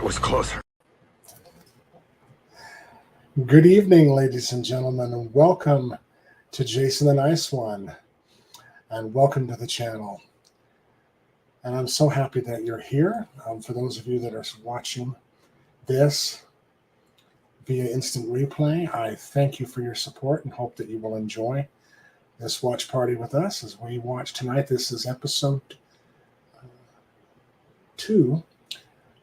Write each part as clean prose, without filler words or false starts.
was closer. Good evening, ladies and gentlemen, and welcome to Jason the Nice One, and welcome to the channel. And I'm so happy that you're here. For those of you that are watching this via instant replay, I thank you for your support and hope that you will enjoy this watch party with us as we watch tonight. This is episode 2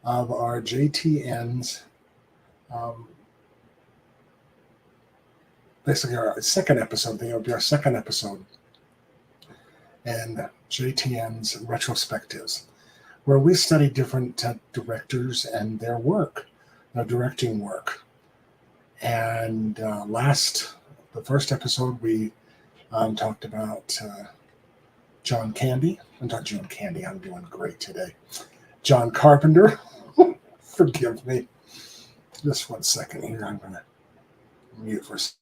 of our JTN's basically our second episode. It'll be our second episode in JTN's Retrospectives, where we study different directors and their work, their directing work. And the first episode, we talked about John Candy. I'm not John Candy. I'm doing great today. John Carpenter. Forgive me. Just 1 second here. I'm going to mute for a second.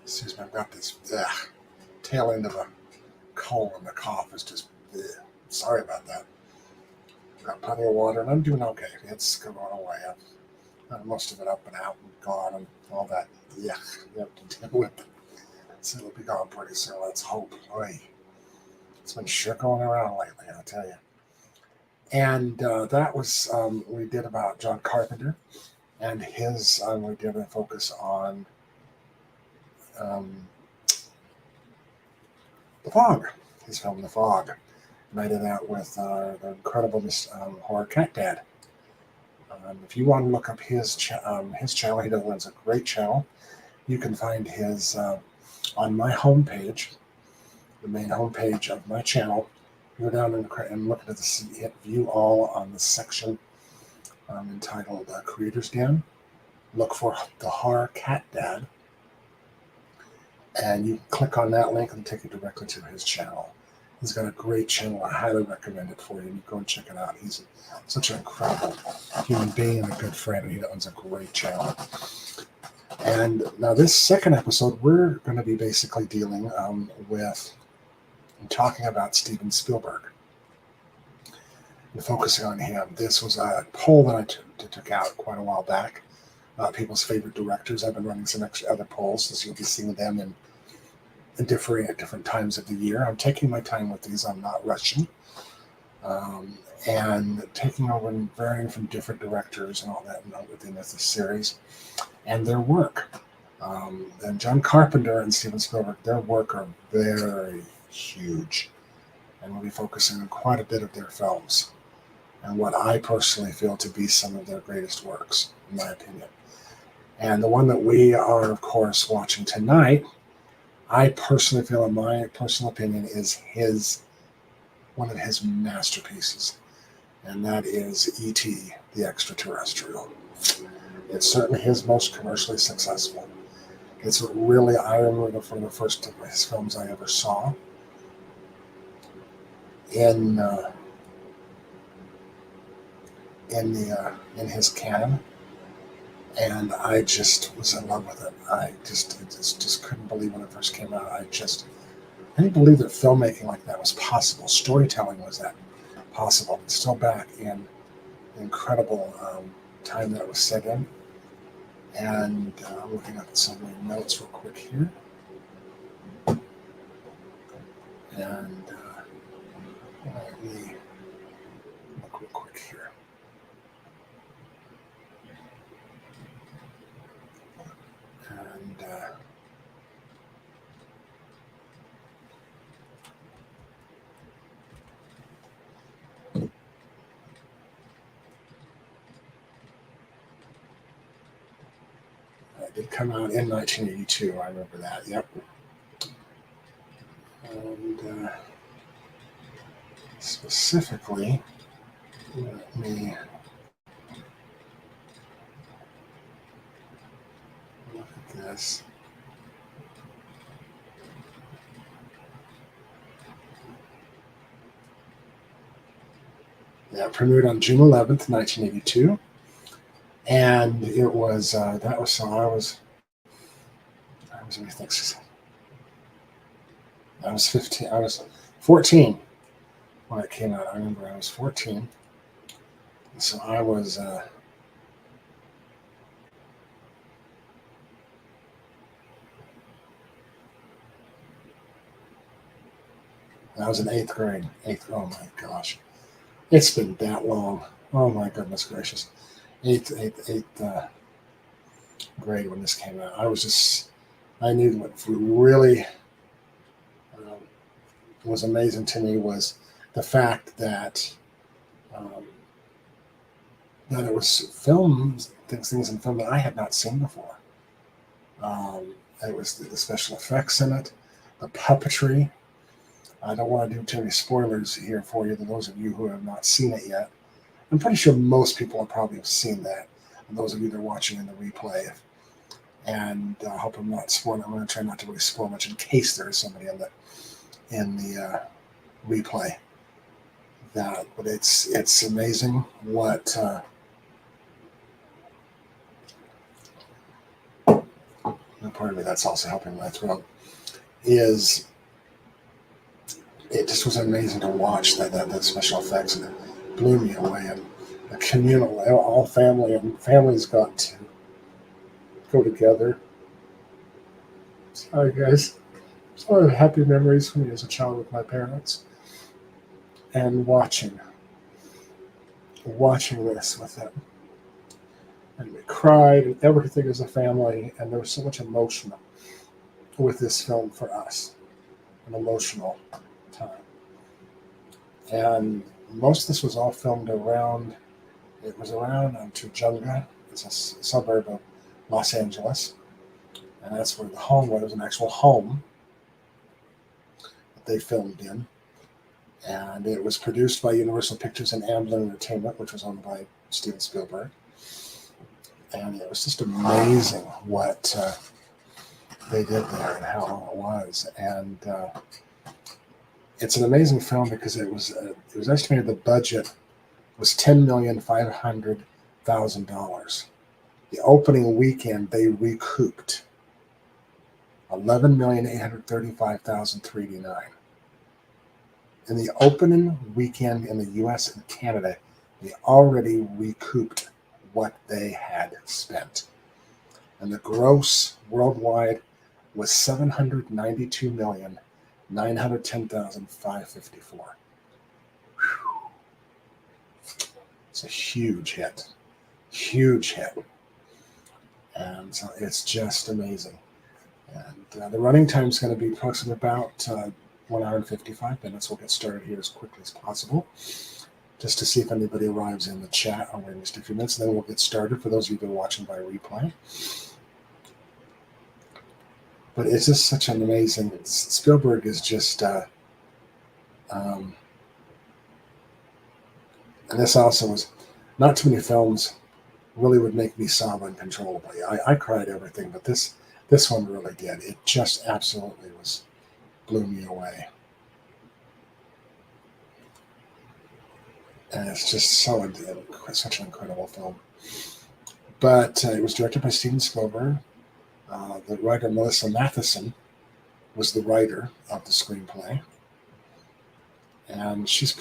Excuse me, I've got this tail end of a cold, and the cough is just, sorry about that. I've got plenty of water, and I'm doing okay. It's going away. I've got most of it up and out and gone, and all that. Yeah, you have to deal with it. So it'll be gone pretty soon. Let's hope. Oy. It's been sure going around lately, I'll tell you. And that was, we did about John Carpenter, and his, we did a focus on The Fog, his film The Fog. And I did that with the incredible horror Cat Dad. If you want to look up his channel, he runs a great channel. You can find his on my homepage, the main homepage of my channel. Go down and look at hit View All on the section entitled Creator's Den. Look for the horror Cat Dad. And you click on that link and take you directly to his channel. He's got a great channel. I highly recommend it for you. You go and check it out. He's such an incredible human being and a good friend, and he owns a great channel. And now this second episode, we're going to be basically dealing with and talking about Steven Spielberg and focusing on him. This was a poll that I took out quite a while back. People's favorite directors. I've been running some other polls, so you'll be seeing them in different times of the year. I'm taking my time with these. I'm not rushing. And taking over and varying from different directors and all that within this series and their work. And John Carpenter and Steven Spielberg, their work are very huge. And we'll be focusing on quite a bit of their films and what I personally feel to be some of their greatest works, in my opinion. And the one that we are, of course, watching tonight, I personally feel, in my personal opinion, is one of his masterpieces. And that is E.T., the Extraterrestrial. It's certainly his most commercially successful. It's really, I remember from the first of his films I ever saw in his canon. And I just was in love with it. I just couldn't believe when it first came out. I didn't believe that filmmaking like that was possible. Storytelling was that possible. It's still back in the incredible time that it was set in. And I'm looking at some of my notes real quick here. And let me look real quick here. And it did come out in 1982. I remember that. Yep. And specifically, let me look at this. Yeah, premiered on June 11th, 1982. And it was, let me think. I was 15. I was 14 when it came out. I remember I was 14. So I was in eighth grade. Oh my gosh, it's been that long. Oh my goodness gracious, eighth grade when this came out. I knew what really um, was amazing to me was the fact that um, that it was filmed things in film that I had not seen before. It was the special effects in it, the puppetry. I don't want to do too many spoilers here for you, to those of you who have not seen it yet. I'm pretty sure most people have probably seen that, and those of you that are watching in the replay. And I hope I'm not spoiling. I'm going to try not to really spoil much in case there is somebody in the replay. But it's amazing what. Part of me that's also helping my throat is it just was amazing to watch that special effects, and it blew me away. And the communal, all families got to go together. Sorry, guys. It's a lot of happy memories for me as a child with my parents, and watching this with them. And we cried and everything as a family, and there was so much emotion with this film for us, an emotional time. And most of this was all filmed around. It was around Tujunga. It's a suburb of Los Angeles, and that's where the home was. It was an actual home that they filmed in, and it was produced by Universal Pictures and Amblin Entertainment, which was owned by Steven Spielberg. And it was just amazing what they did there and how it was. And it's an amazing film because it was estimated the budget was $10,500,000. The opening weekend they recouped $11,835,389. In the opening weekend in the U.S. and Canada, they already recouped what they had spent. And the gross worldwide was $792,910,554. It's a huge hit. Huge hit. And so it's just amazing. And the running time is going to be approximately about 1 hour and 55 minutes. We'll get started here as quickly as possible, just to see if anybody arrives in the chat. I'll wait just a few minutes, and then we'll get started for those of you that are watching by replay. But it's just such an amazing. Spielberg is just. And this also was not too many films really would make me sob uncontrollably. I cried everything, but this one really did. It just absolutely blew me away. And it's just such an incredible film. But it was directed by Steven Spielberg. The writer Melissa Matheson was the writer of the screenplay. And she was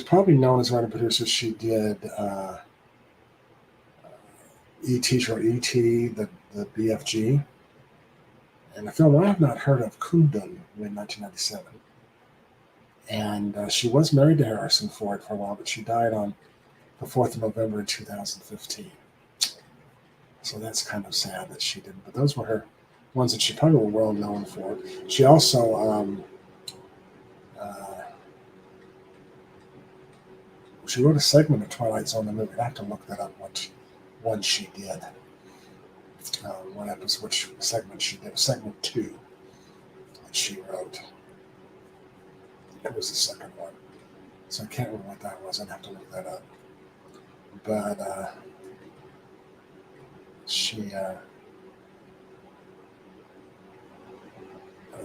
probably known as writer producer. She did E.T. short E.T., the BFG, and a film I have not heard of, Kundun, in 1997. And she was married to Harrison Ford for a while, but she died on the 4th of November in 2015. So that's kind of sad that she didn't. But those were her ones that she probably were well known for. She also she wrote a segment of Twilight Zone, the movie. I have to look that up. What one she did. What episode? Which segment she did? Segment 2 that she wrote. It was the second one. So I can't remember what that was. I'd have to look that up. But she. It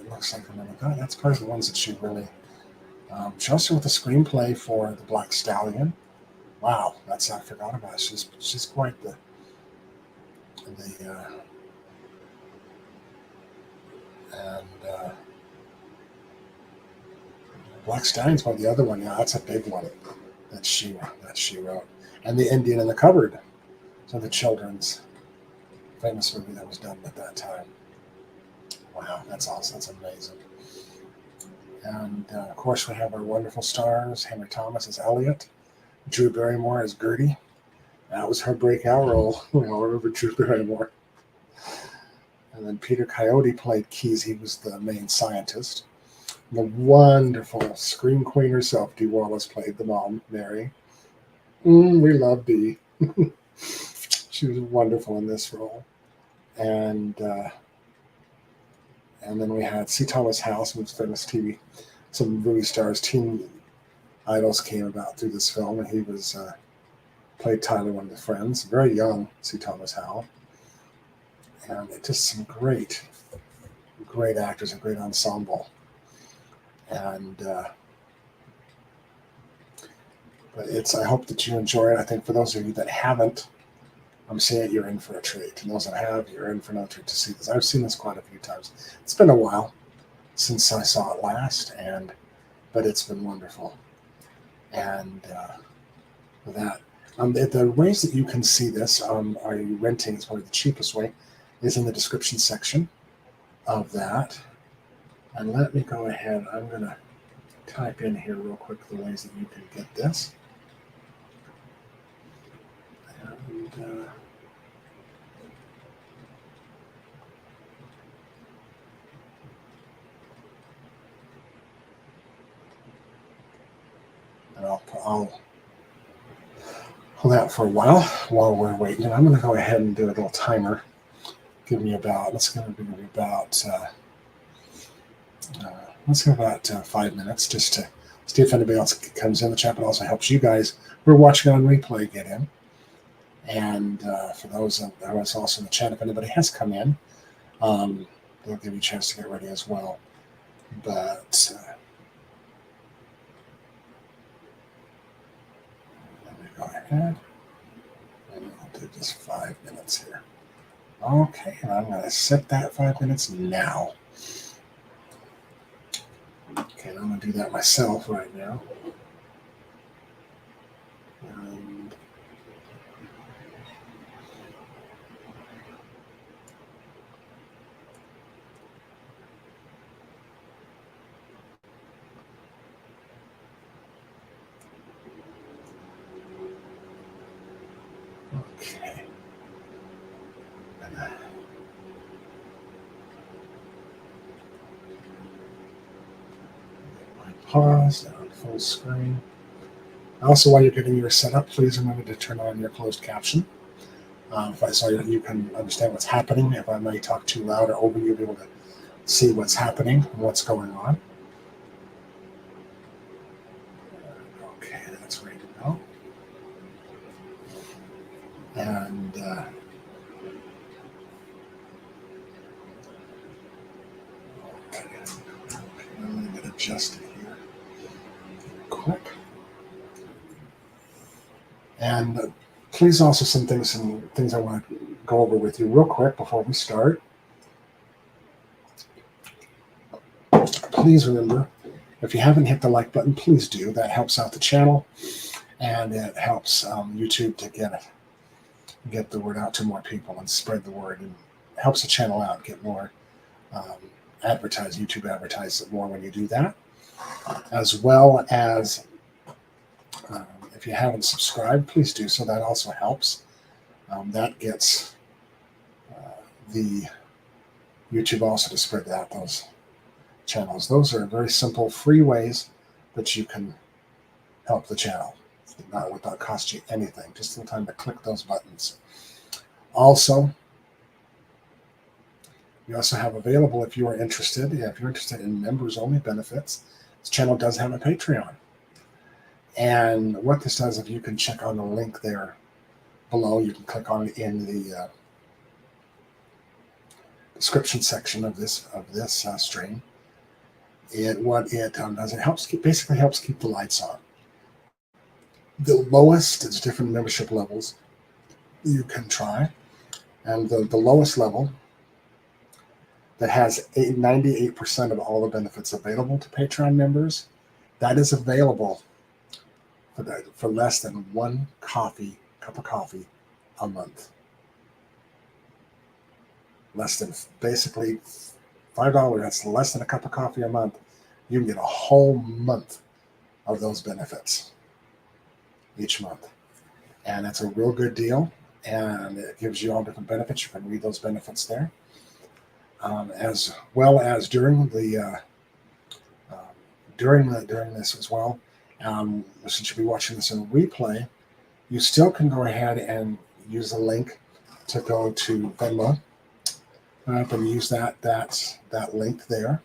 looks like that's part of the ones that she really. She also wrote the screenplay for The Black Stallion. Wow, I forgot about it. She's quite the And Black Stein's one, the other one. Yeah, that's a big one that she wrote. And The Indian in the Cupboard. So the children's famous movie that was done at that time. Wow, that's awesome. That's amazing. And of course, we have our wonderful stars: Henry Thomas as Elliot, Drew Barrymore as Gertie. That was her breakout role. We all remember Drew Barrymore. And then Peter Coyote played Keyes. He was the main scientist. The wonderful scream queen herself, Dee Wallace, played the mom, Mary. We love Dee. She was wonderful in this role. And then we had C. Thomas House, who was famous TV. Some movie stars, teen idols came about through this film, and he was played Tyler, one of the friends. Very young, C. Thomas Howell. And just some great actors, a great ensemble. And but I hope that you enjoy it. I think for those of you that haven't, I'm saying you're in for a treat. And those that have, you're in for another treat to see this. I've seen this quite a few times. It's been a while since I saw it last, but it's been wonderful. And that the ways that you can see this, are you renting? It's probably the cheapest way, is in the description section of that. And let me go ahead. I'm going to type in here real quick the ways that you can get this. And I'll hold that for a while we're waiting. And I'm going to go ahead and do a little timer. Give me about, let's go about 5 minutes, just to see if anybody else comes in the chat, but also helps you guys who are watching on replay get in. And for those of us also in the chat, if anybody has come in, they'll give you a chance to get ready as well. But let me go ahead and I'll do just 5 minutes here. Okay, and I'm going to set that 5 minutes now. Okay, I'm going to do that myself right now. And okay. Pause on full screen. Also, while you're getting your setup, please remember to turn on your closed caption. So you can understand what's happening. If I may talk too loud or over, you'll be able to see what's happening and what's going on. Okay, that's ready to go. And I'm going to adjust it here quick. And please also some things I want to go over with you real quick before we start. Please remember, if you haven't hit the like button, please do. That helps out the channel, and it helps YouTube to get the word out to more people and spread the word, and helps the channel out, get more YouTube advertises it more when you do that, as well as if you haven't subscribed, please do so. That also helps. That gets the YouTube also to spread out those channels. Those are very simple, free ways that you can help the channel, not without cost you anything. Just in time to click those buttons. Also, you also have available, if you're interested in members-only benefits, this channel does have a Patreon. And what this does, if you can check on the link there below, you can click on it in the description section of this stream. What it does, it basically helps keep the lights on. The lowest, it's different membership levels you can try, and the lowest level that has 98% of all the benefits available to Patreon members. That is available for less than one cup of coffee a month. Less than basically $5. That's less than a cup of coffee a month. You can get a whole month of those benefits each month. And it's a real good deal. And it gives you all different benefits. You can read those benefits there. As well as during this as well. Since you'll be watching this in replay, you still can go ahead and use the link to go to Venmo. And use that link there.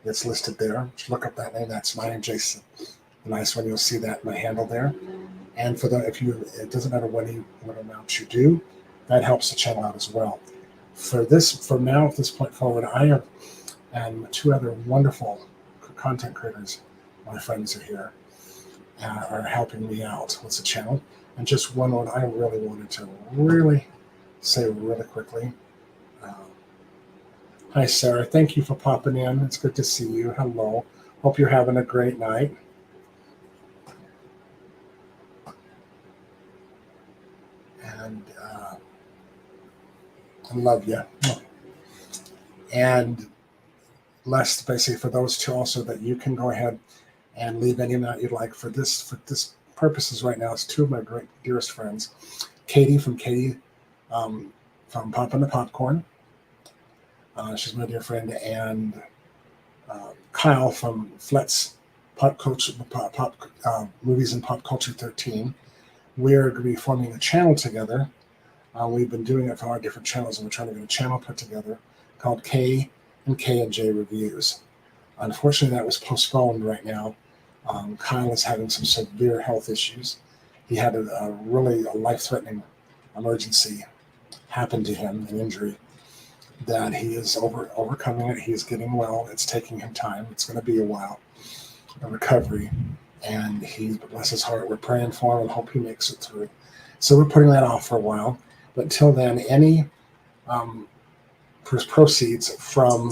It's listed there. Just look up that name. That's my name, Jason. The nice one. You'll see that my handle there. And it doesn't matter what amount you do, that helps the channel out as well. From now at this point forward, I have and two other wonderful content creators, my friends are here, are helping me out with the channel. And just one word I really wanted to say really quickly. Hi, Sarah. Thank you for popping in. It's good to see you. Hello. Hope you're having a great night. And I love you. And last, basically, for those two also, that you can go ahead and leave any amount you'd like for this purposes right now. It's two of my great dearest friends, Katie from Poppin' the Popcorn. She's my dear friend, and Kyle from Flet's Movies and Pop Culture 13. We're going to be forming a channel together. We've been doing it for our different channels, and we're trying to get a channel put together called K and J Reviews. Unfortunately, that was postponed right now. Kyle is having some severe health issues. He had a life-threatening emergency happen to him, an injury, that he is overcoming it. He is getting well. It's taking him time. It's going to be a while, a recovery. And bless his heart, we're praying for him and hope he makes it through. So we're putting that off for a while. But until then, any proceeds from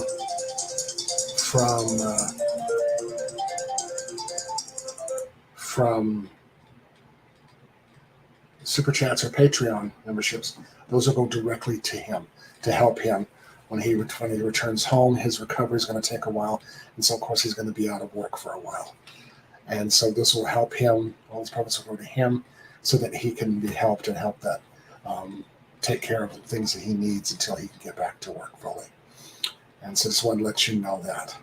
Super Chats or Patreon memberships, those will go directly to him to help him. When he returns home, his recovery is going to take a while. And so, of course, he's going to be out of work for a while. And so this will help him. All these profits will go to him so that he can be helped and help that take care of the things that he needs until he can get back to work fully. And so just wanted to let you know that.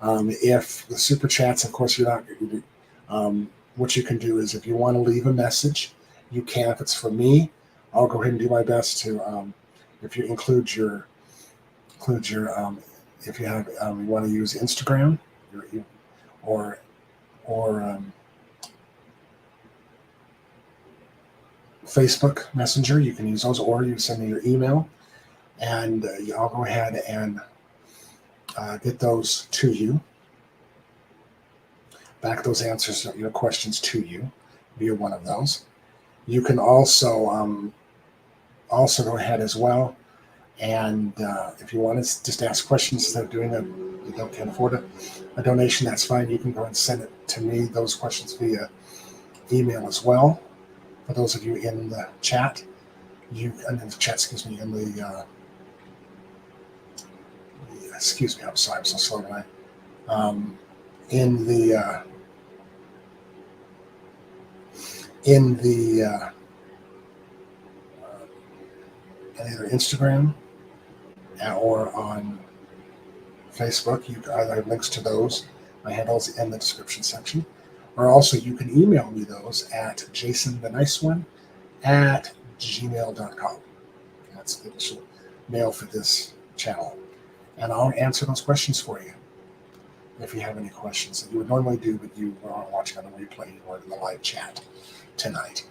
If the Super Chats, of course, what you can do is if you want to leave a message, you can. If it's for me, I'll go ahead and do my best to, if you include your if you have you want to use Instagram or Facebook Messenger, you can use those, or you send me your email, and I'll go ahead and get those to you. Back those answers, your questions to you via one of those. You can also go ahead as well. And if you want to just ask questions instead of doing can't afford a donation, that's fine. You can go and send it to me, those questions via email as well. For those of you in the chat, I'm sorry, I'm so slow tonight. In either Instagram or on Facebook, I have links to those. My handles in the description section. Or also you can email me those at jasontheniceone@gmail.com. That's the initial mail for this channel. And I'll answer those questions for you. If you have any questions that you would normally do, but you are watching on the replay or in the live chat tonight.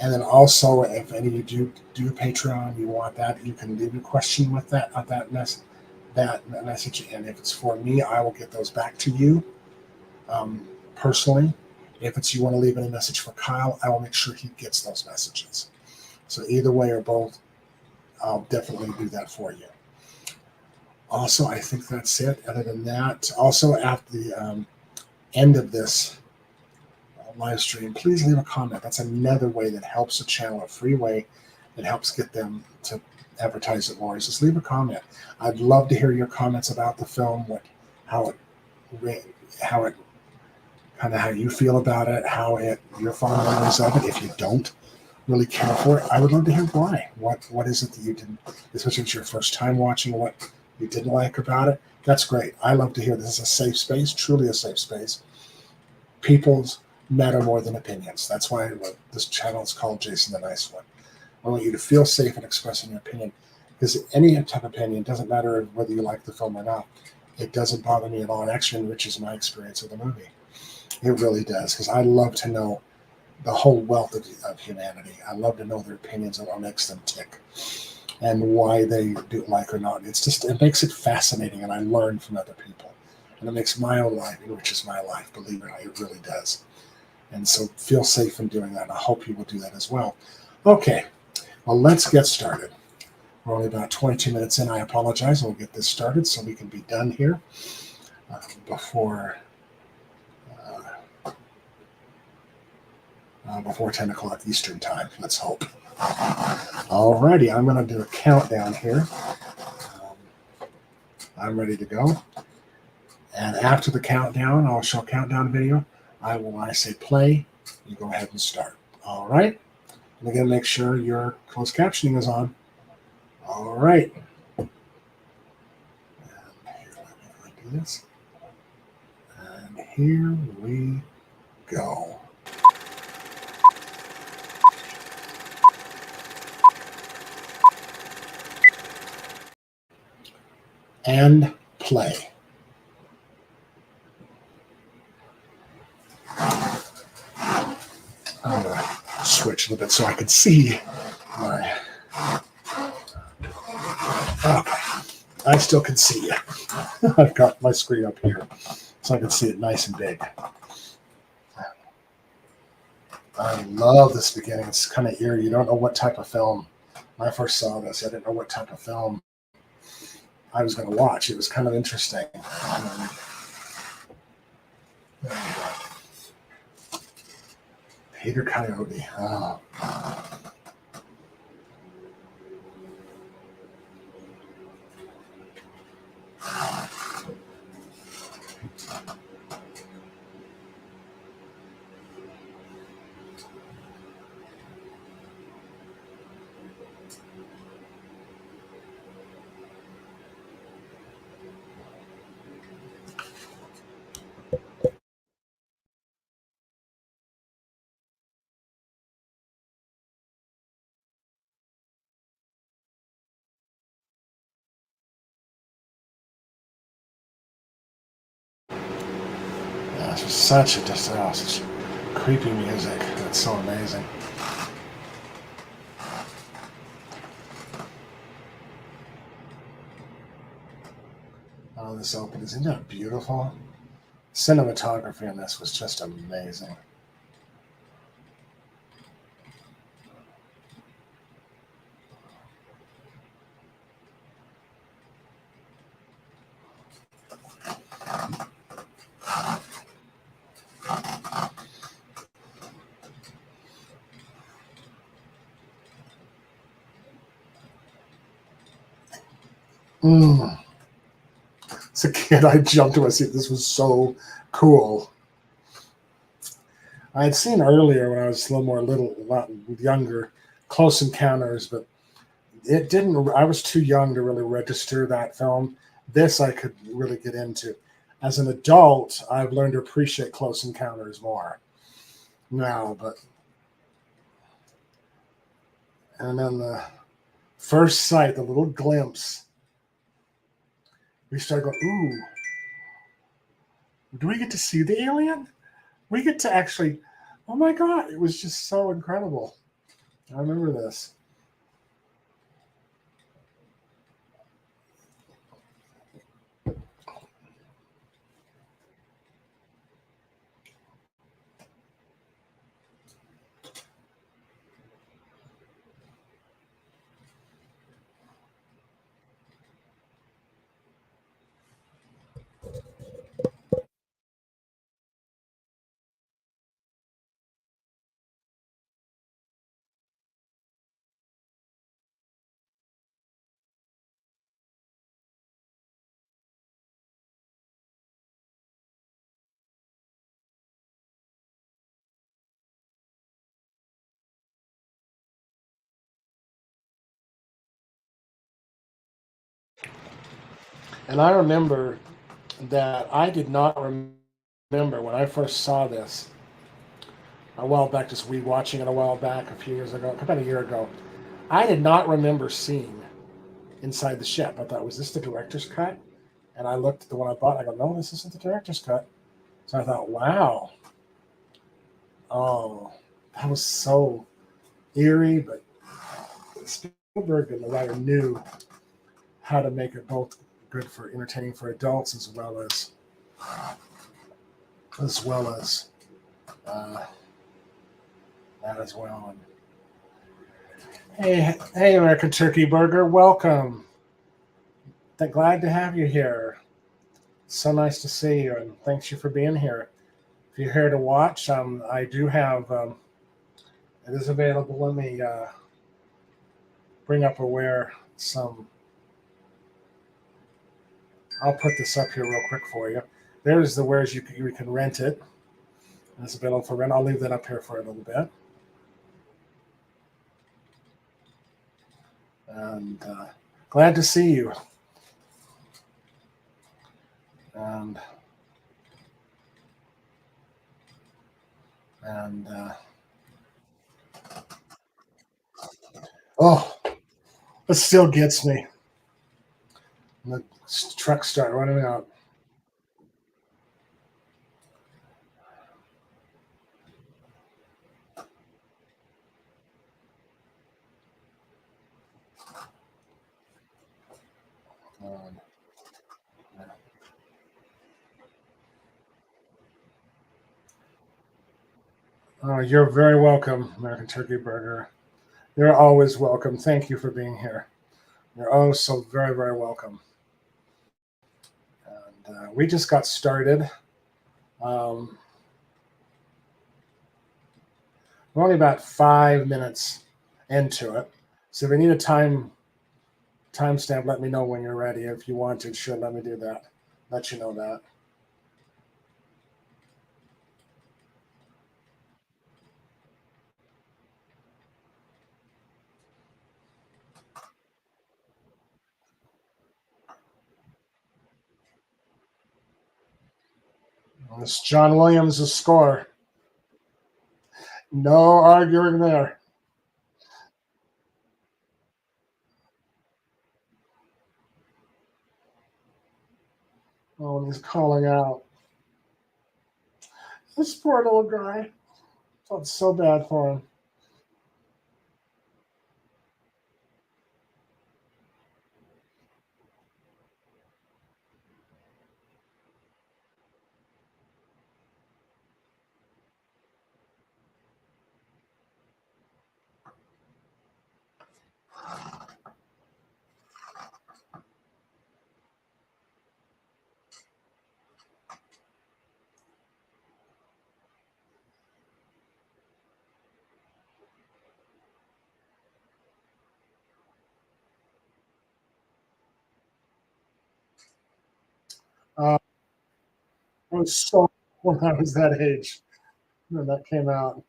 And then also, if any of you do Patreon, you want that, you can leave a question with that message. And if it's for me, I will get those back to you personally. If it's you want to leave any message for Kyle, I will make sure he gets those messages. So either way or both, I'll definitely do that for you. Also, I think that's it. Other than that, also at the end of this live stream, please leave a comment. That's another way that helps the channel, a free way that helps get them to advertise it more. Is just leave a comment. I'd love to hear your comments about the film, how it, how it, kind of how you feel about it, your fond memories of it. If you don't really care for it, I would love to hear why. What is it that you didn't, especially if it's your first time watching, what you didn't like about it? That's great. I love to hear this is a safe space, truly a safe space. People's matter more than opinions. That's why this channel is called Jason the Nice One. I want you to feel safe in expressing your opinion, because any type of opinion, doesn't matter whether you like the film or not, it doesn't bother me at all. It actually enriches my experience of the movie. It really does, because I love to know the whole wealth of humanity. I love to know their opinions and what makes them tick and why they do like or not. It makes it fascinating, and I learn from other people. And it makes my own life, enriches my life, believe it or not, it really does. And so feel safe in doing that. And I hope you will do that as well. Okay, well, let's get started. We're only about 22 minutes in. I apologize. We'll get this started so we can be done here before 10 o'clock Eastern time. Let's hope. Alrighty, I'm going to do a countdown here. I'm ready to go. And after the countdown, I'll show a countdown video. When I say play, you go ahead and start. All right. And again, make sure your closed captioning is on. All right. And here, let me do this. And here we go. And play. I'm going to switch a little bit so I can see my... Okay. I still can see you. I've got my screen up here so I can see it nice and big. I love this beginning. It's kind of eerie. You don't know what type of film. When I first saw this, I didn't know what type of film I was going to watch. It was kind of interesting. Peter Coyote. Oh. Yeah, it's just such creepy music. It's so amazing. Oh, this opening, isn't that beautiful? Cinematography in this was just amazing. As a kid, I jumped to my seat. This was so cool. I had seen earlier when I was a lot younger, Close Encounters, but it didn't. I was too young to really register that film. This I could really get into. As an adult, I've learned to appreciate Close Encounters more now. And then the first sight, the little glimpse, we start going, ooh, do we get to see the alien? We get to actually, oh my God, it was just so incredible. I remember this. And I remember that I did not remember when I first saw this a while back, just rewatching it a while back, a few years ago, about a year ago. I did not remember seeing Inside the Ship. I thought, was this the director's cut? And I looked at the one I bought. I go, no, this isn't the director's cut. So I thought, wow, oh, that was so eerie. But Spielberg and the writer knew how to make it both good for entertaining for adults as well as uh, that as well. And hey, American Turkey Burger, welcome. Glad to have you here. So nice to see you, and thanks you for being here. If you're here to watch, I do have it is available. Let me bring up where some. I'll put this up here real quick for you. There's the where's you can rent it. It's available for rent. I'll leave that up here for a little bit. And glad to see you. And oh, it still gets me. The trucks start running out. You're very welcome, American Turkey Burger. You're always welcome. Thank you for being here. You're oh so very, very welcome. And we just got started. We're only about 5 minutes into it. So if you need a timestamp, let me know when you're ready. If you want to, sure, let me do that. Let you know that. It's John Williams' score. No arguing there. Oh, and he's calling out. This poor little guy. Felt so bad for him. I was so when I was that age when that came out.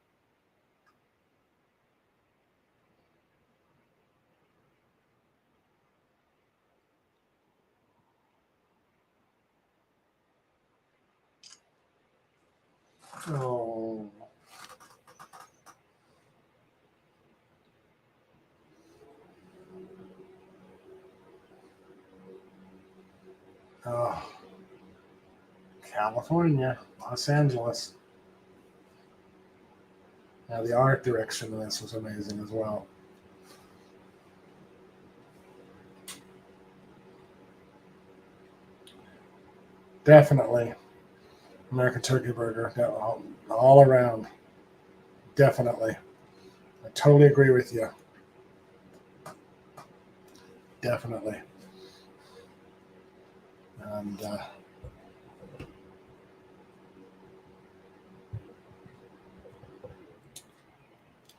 Oh, oh, California, Los Angeles. Yeah, the art direction of this was amazing as well. Definitely, American Turkey Burger, all around. Definitely, I totally agree with you. Definitely, and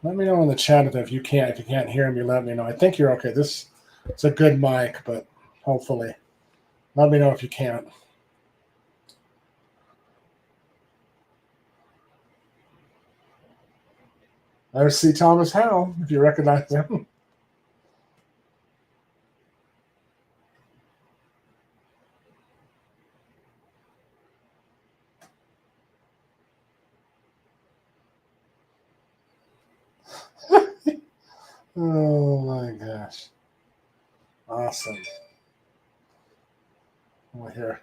let me know in the chat if you can't hear me. Let me know. I think you're okay. This it's a good mic, but hopefully, let me know if you can't. There's C. Thomas Howell, if you recognize him. Oh my gosh. Awesome. Well, here.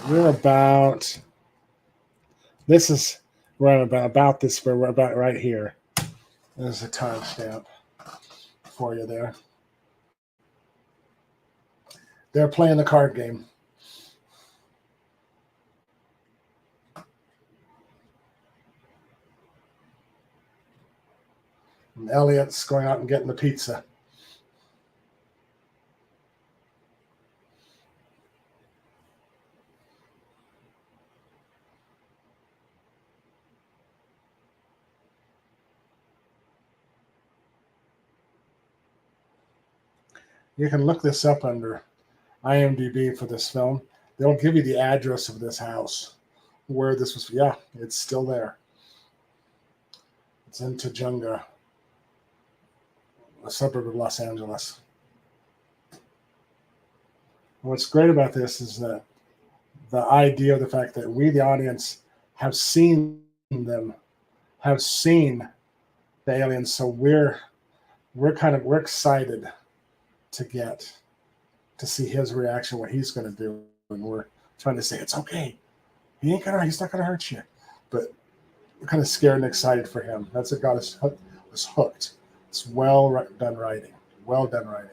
We're about, this is, we're about this, we're about right here. There's a timestamp for you there. They're playing the card game. And Elliot's going out and getting the pizza. You can look this up under IMDb for this film. They'll give you the address of this house, where this was. Yeah, it's still there. It's in Tujunga, a suburb of Los Angeles. What's great about this is that the idea of the fact that we, the audience, have seen them, have seen the aliens, so we're excited to get to see his reaction, what he's going to do, and we're trying to say it's okay. He's not gonna hurt you, but we're kind of scared and excited for him. That's what got us hooked. It's well done writing. Well done writing.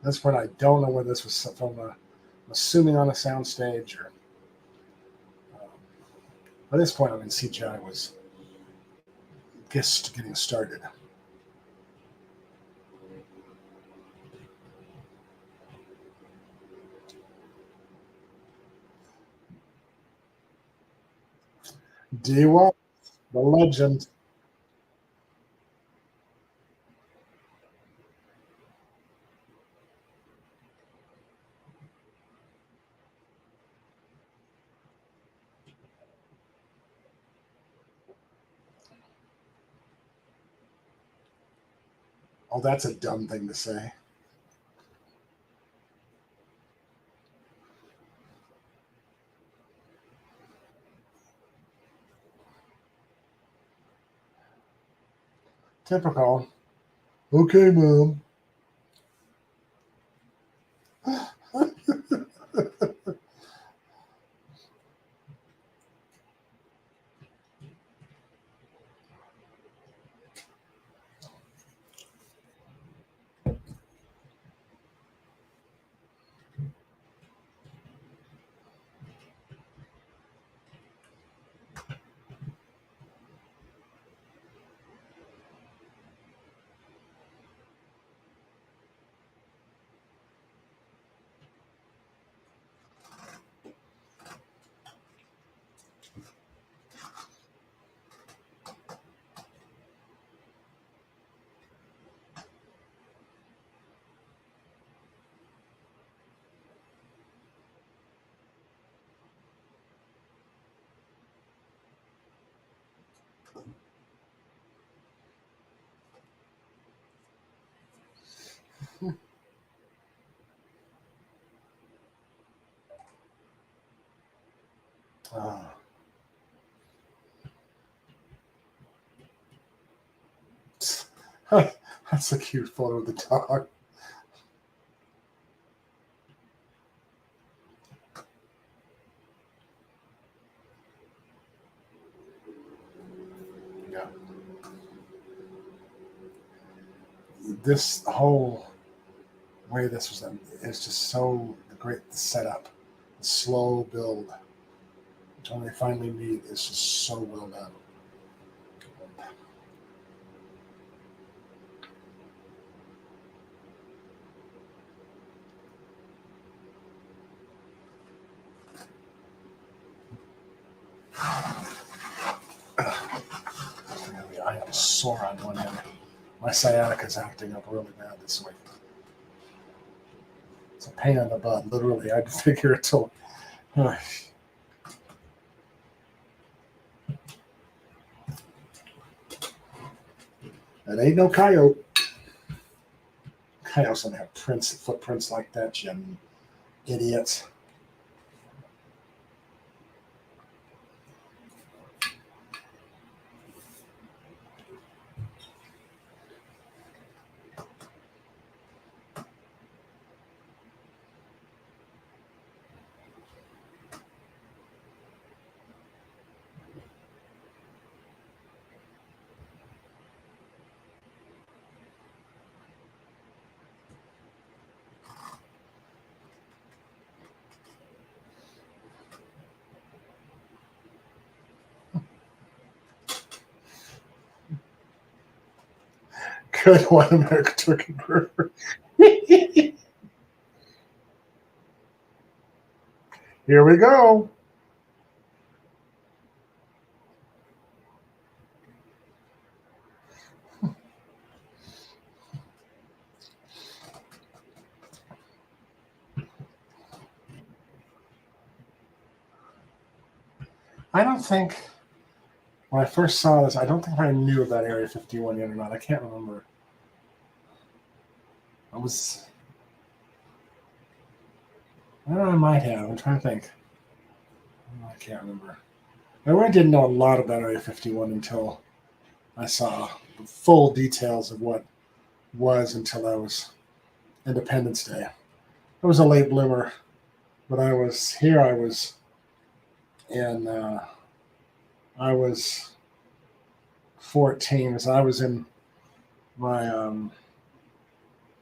That's when I don't know whether this was from I'm assuming on a soundstage or. By this point, I mean CGI was just getting started. D-Walt, the legend. Oh, that's a dumb thing to say. Typical. Okay, Mom. Oh. That's a cute photo of the dog. Yeah. This whole way this was done is just so great. The setup, the slow build, when they finally meet, is just so well done. Really, I am sore on one end. My sciatica is acting up really bad this week. It's a pain in the butt, literally. I had to figure it till. It ain't no coyote. Coyotes don't have footprints like that, you idiots. Good one, American Turkey Burger. Here we go. I don't think when I first saw this, I don't think I knew about Area 51 yet or not. I can't remember. I don't know, I might have. I'm trying to think. I can't remember. I really didn't know a lot about Area 51 until I saw the full details of what was until I was Independence Day. I was a late bloomer, but I was here. I was in. I was 14, so I was in my.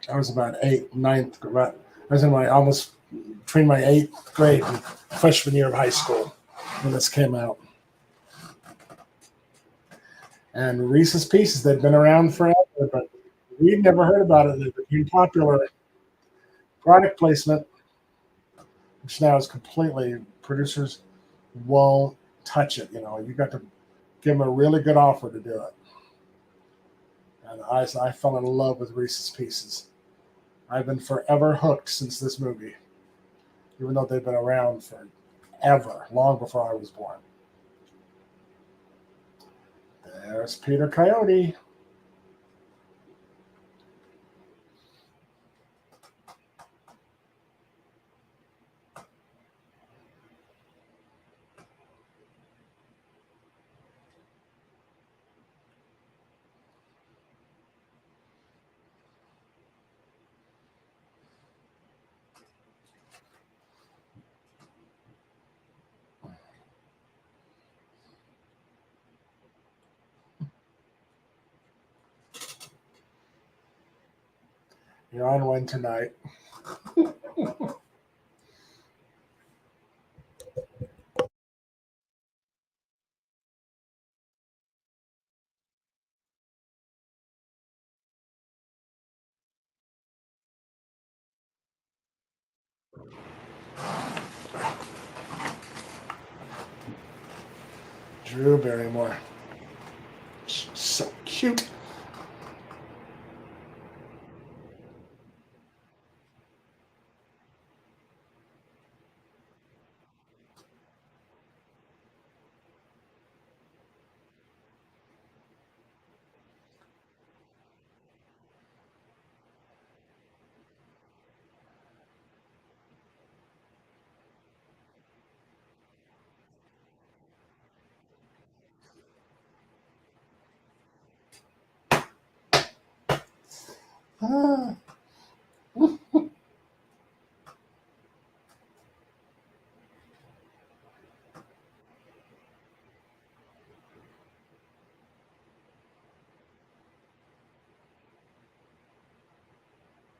I was about ninth. I was in my almost between my 8th grade and freshman year of high school when this came out. And Reese's Pieces, they'd been around forever, but we'd never heard about it. They became popular. Product placement, which now is completely, producers won't touch it. You know, you got to give them a really good offer to do it. And I fell in love with Reese's Pieces. I've been forever hooked since this movie, even though they've been around forever, long before I was born. There's Peter Coyote. You're on one tonight. Drew Barrymore. So cute. Ah.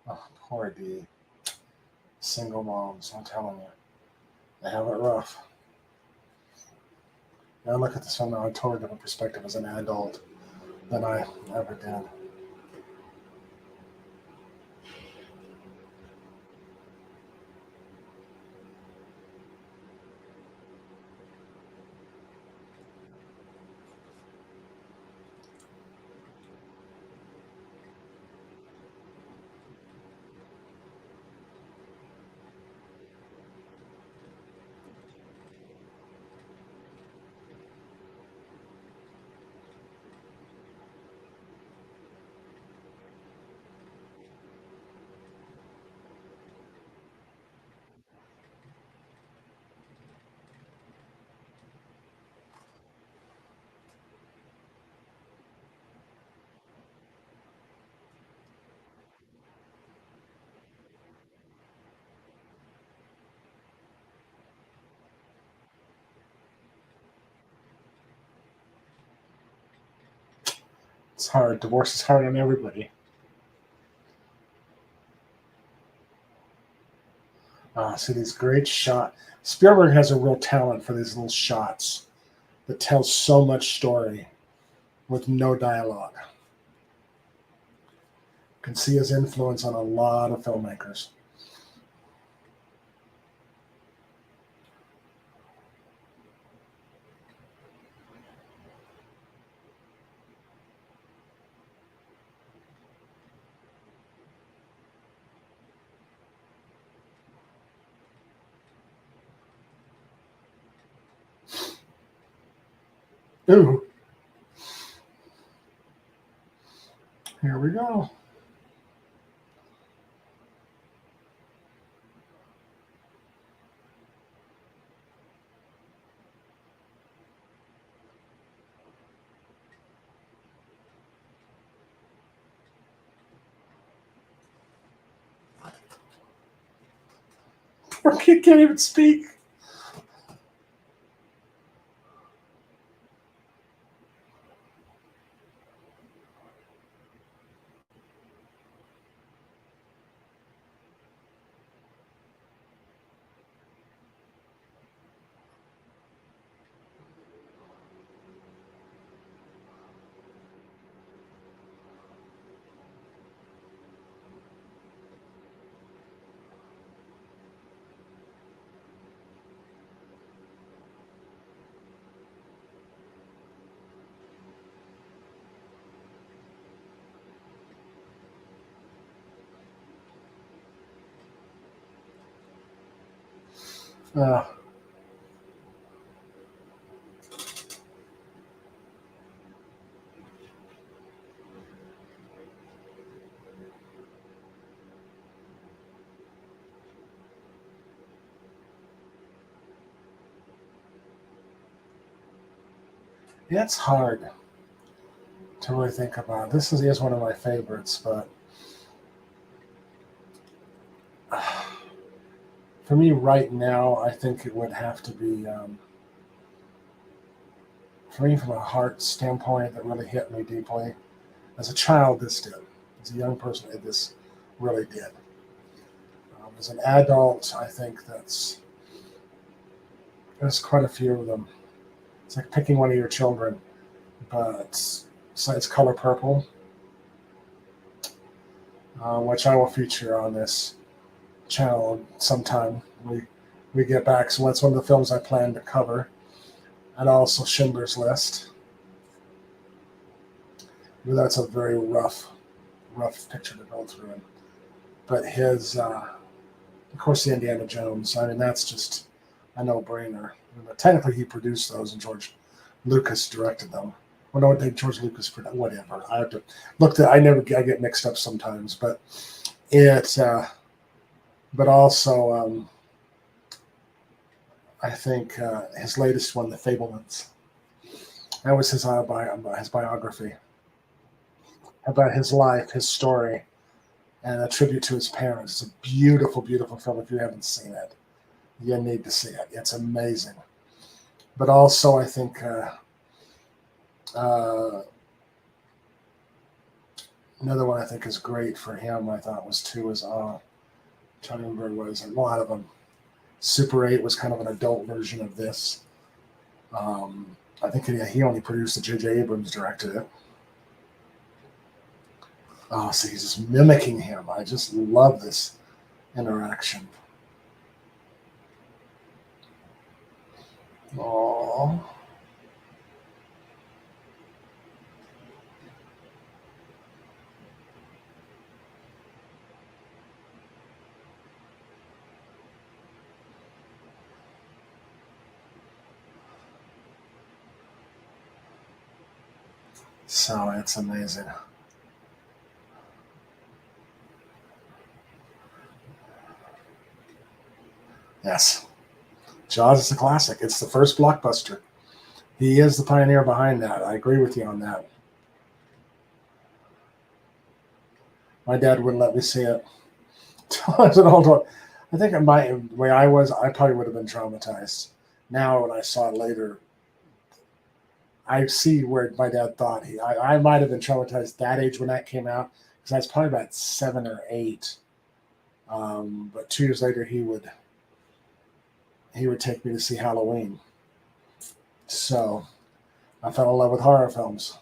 Oh, poor Dee. Single moms, I'm telling you. They have it rough. I look at this from a totally different perspective as an adult than I ever did. It's hard. Divorce is hard on everybody. See these great shots. Spielberg has a real talent for these little shots that tell so much story with no dialogue. You can see his influence on a lot of filmmakers. Ooh, here we go. Poor kid can't even speak. Uh, it's hard to really think about. This is one of my favorites, but for me right now, I think it would have to be, for me from a heart standpoint, that really hit me deeply. As a child, this did. As a young person, this really did. As an adult, I think there's quite a few of them. It's like picking one of your children, but it's Color Purple, which I will feature on this channel sometime. We get back, so that's one of the films I plan to cover, and also Schindler's List. But that's a very rough picture to go through. But his, of course, the Indiana Jones. I mean, that's just a no-brainer. Technically, he produced those, and George Lucas directed them. Well, no, I think George Lucas produced. Whatever. I have to look at. I get mixed up sometimes, but it. But also, I think his latest one, The Fablemans. That was his biography about his life, his story, and a tribute to his parents. It's a beautiful, beautiful film. If you haven't seen it, you need to see it. It's amazing. But also, I think another one I think is great for him. I thought was trying to remember what it was. A lot of them. Super 8 was kind of an adult version of this. I think he only produced it. J.J. Abrams directed it. Oh, see, he's just mimicking him. I just love this interaction. Oh. So it's amazing. Yes. Jaws is a classic. It's the first blockbuster. He is the pioneer behind that. I agree with you on that. My dad wouldn't let me see it. As an adult, I think the way I was, I probably would have been traumatized. Now, when I saw it later, I see where my dad thought I might have been traumatized that age when that came out because I was probably about 7 or 8. But 2 years later, he would take me to see Halloween. So I fell in love with horror films,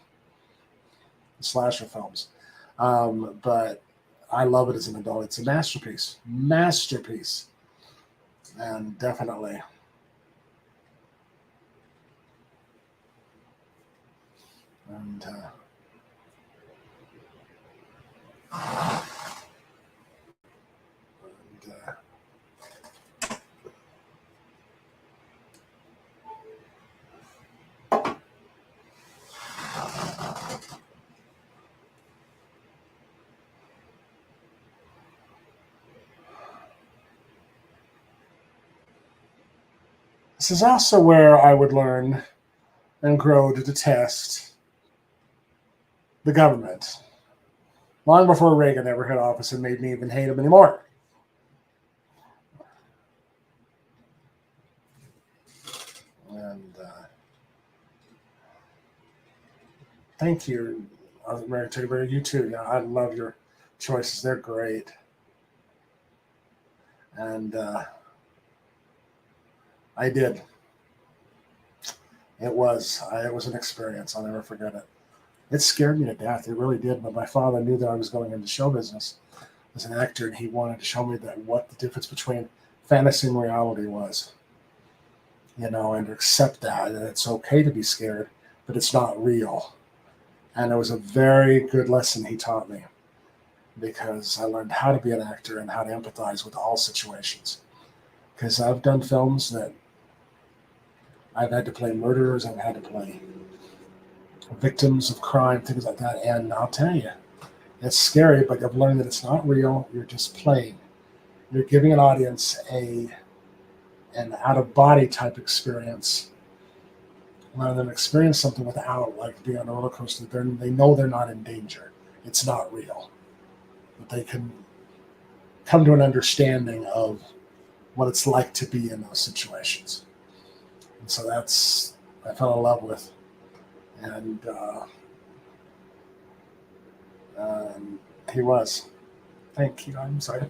slasher films. But I love it as an adult. It's a masterpiece, and definitely. And this is also where I would learn and grow to detest the government. Long before Reagan ever hit office and made me even hate him anymore. And thank you, American Teddy Bear. You too. Yeah, I love your choices. They're great. And I did. It was an experience. I'll never forget it. It scared me to death. It really did. But my father knew that I was going into show business as an actor, and he wanted to show me that what the difference between fantasy and reality was. And to accept that it's okay to be scared, but it's not real. And it was a very good lesson he taught me because I learned how to be an actor and how to empathize with all situations. Because I've done films that I've had to play murderers, I've had to play victims of crime, things like that. And I'll tell you, it's scary, but I've learned that it's not real. You're just playing. You're giving an audience an out of body type experience. Rather than experience something without, like being on a roller coaster, they know they're not in danger. It's not real. But they can come to an understanding of what it's like to be in those situations. And so I fell in love with. And he was. Thank you. I'm sorry.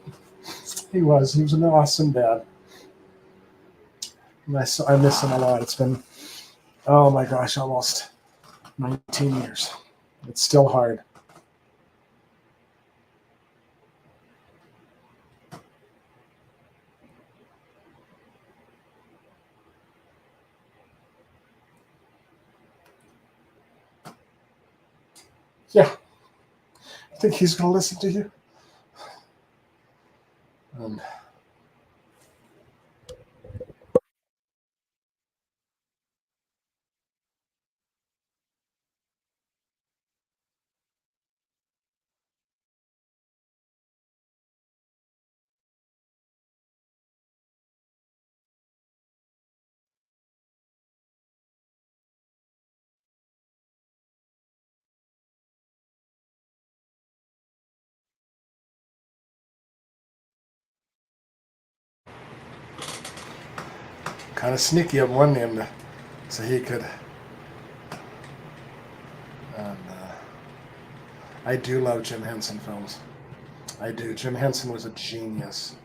He was. He was an awesome dad. And I miss him a lot. It's been, oh my gosh, almost 19 years. It's still hard. Yeah. I think he's going to listen to you. Kind of sneaky of one name so he could. And I do love Jim Henson films. I do. Jim Henson was a genius.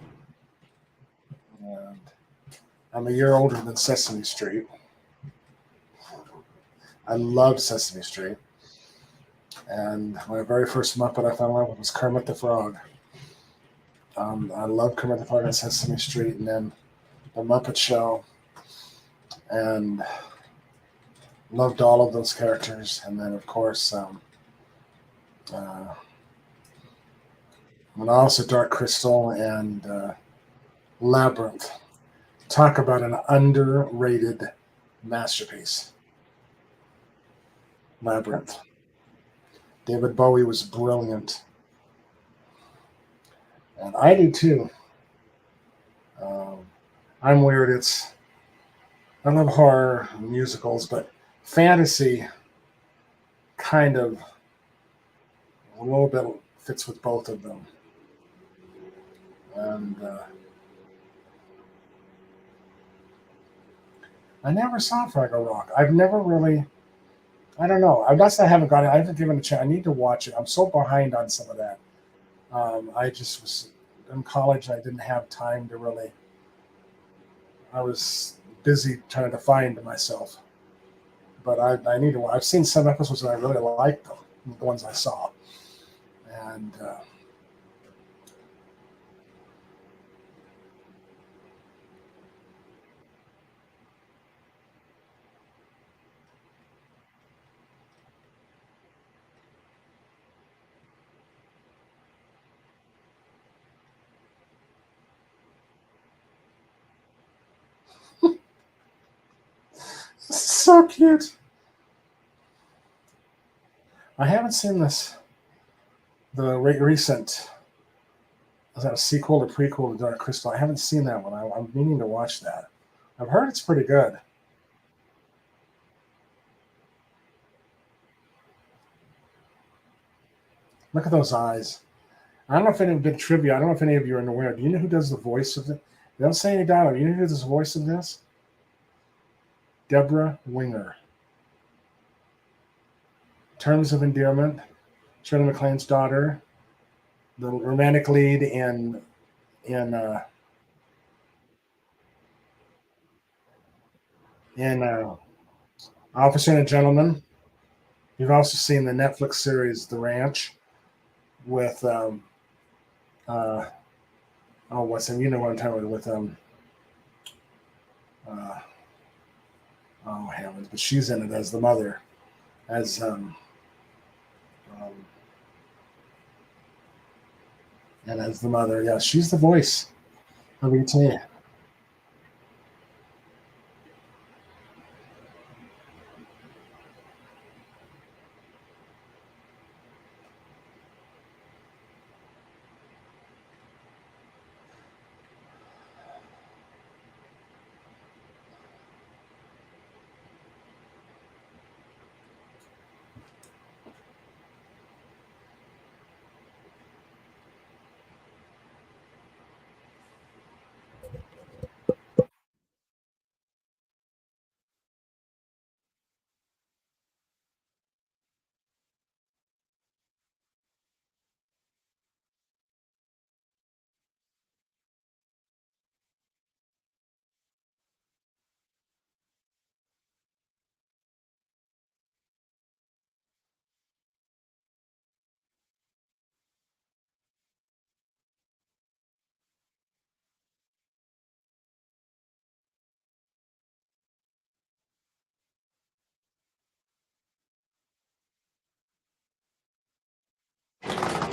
And I'm a year older than Sesame Street. I love Sesame Street. And my very first Muppet I fell in love with was Kermit the Frog. I love Kermit the Frog on Sesame Street, and then the Muppet Show, and loved all of those characters. And then, of course, and also Dark Crystal and Labyrinth. Talk about an underrated masterpiece. Labyrinth. David Bowie was brilliant. And I do too. Um, I'm weird. I love horror musicals, but fantasy kind of a little bit fits with both of them. And I never saw Fraggle Rock. I've never really I don't know. I guess I haven't got it. I haven't given it a chance. I need to watch it. I'm so behind on some of that. I just was in college. I didn't have time to really. I was busy trying to find myself. But I need to. I've seen some episodes and I really liked them. The ones I saw, and so cute. I haven't seen this. The recent, is that a sequel or prequel to Dark Crystal? I haven't seen that one. I'm meaning to watch that. I've heard it's pretty good. Look at those eyes. I don't know if any bit trivia. I don't know if any of you are aware. Do you know who does the voice of it? They don't say any dialogue. You know who does the voice of this? Deborah Winger. Terms of Endearment. Shirley MacLaine's daughter. The romantic lead in Officer and a Gentleman. You've also seen the Netflix series The Ranch with uh, oh, what's him? You know what I'm talking about with uh, oh heavens, but she's in it as the mother, as um and as the mother. Yeah, she's the voice. Let me tell you.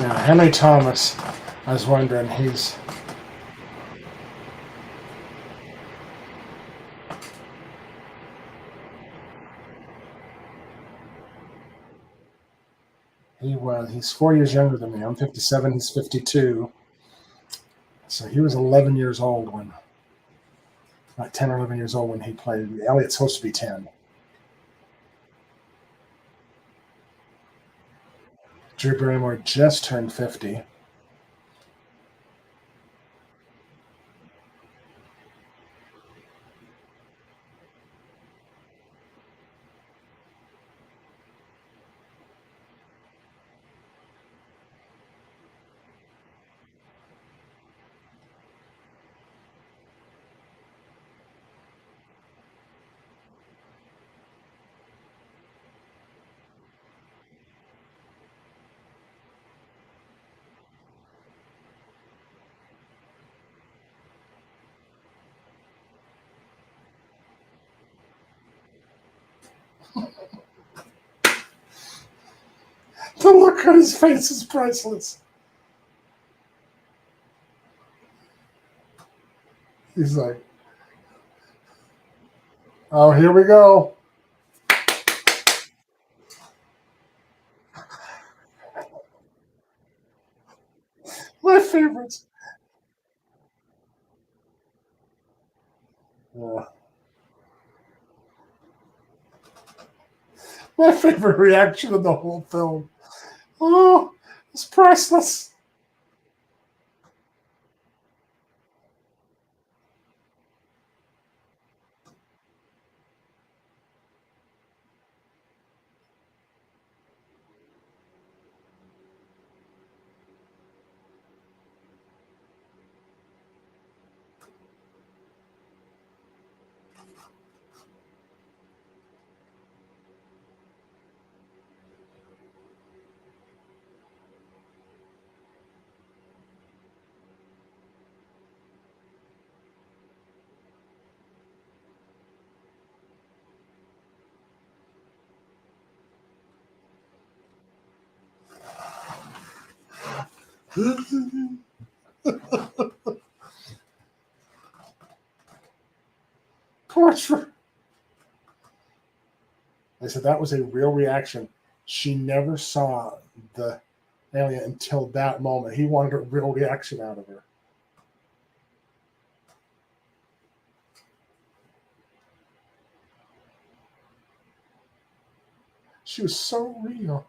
Yeah, Henry Thomas. I was wondering. He's 4 years younger than me. I'm 57. He's 52. So he was 11 years old when, like 10 or 11 years old when he played. Elliot's supposed to be 10. Drew Barrymore just turned 50. The look on his face is priceless. He's like, oh, here we go. My favorites. Uh, my favorite reaction of the whole film. Oh, it's priceless. Torture. They said that was a real reaction. She never saw the alien until that moment. He wanted a real reaction out of her. She was so real.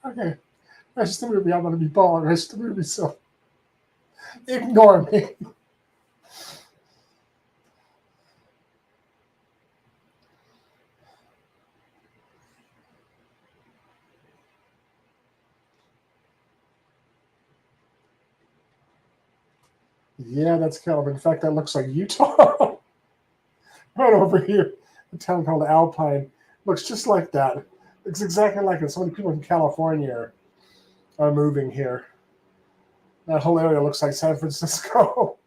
Okay, rest the movie. I'm going to be balling. Rest the movie, so ignore me. Yeah, that's Caleb. In fact, that looks like Utah. Right over here, a town called Alpine. Looks just like that. Looks exactly like it. So many people in California are moving here. That whole area looks like San Francisco.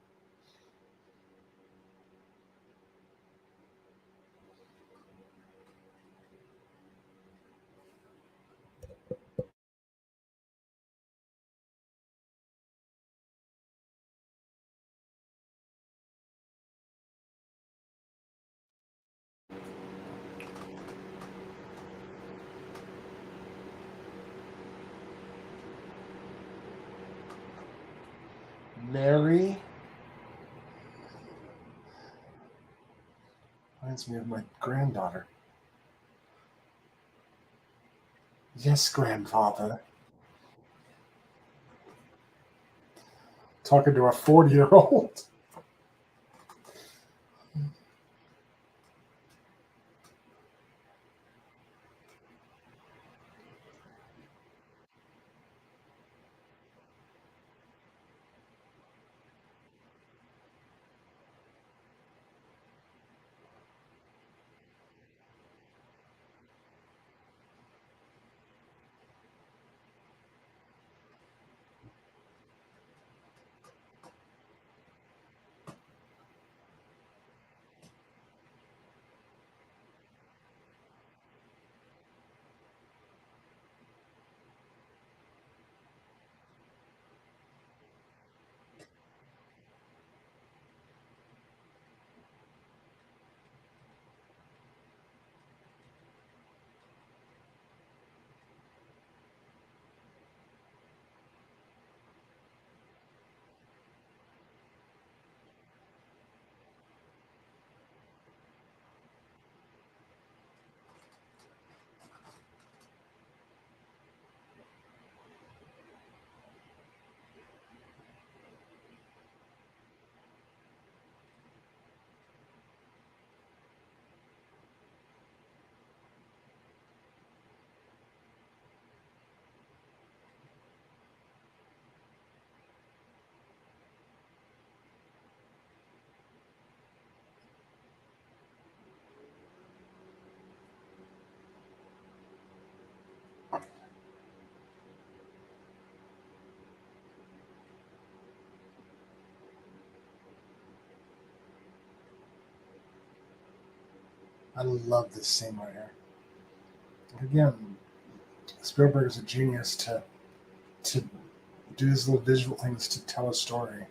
Mary reminds me of my granddaughter. Yes, grandfather. Talking to a 40-year-old. I love this scene right here. Again, Spielberg is a genius to do these little visual things to tell a story.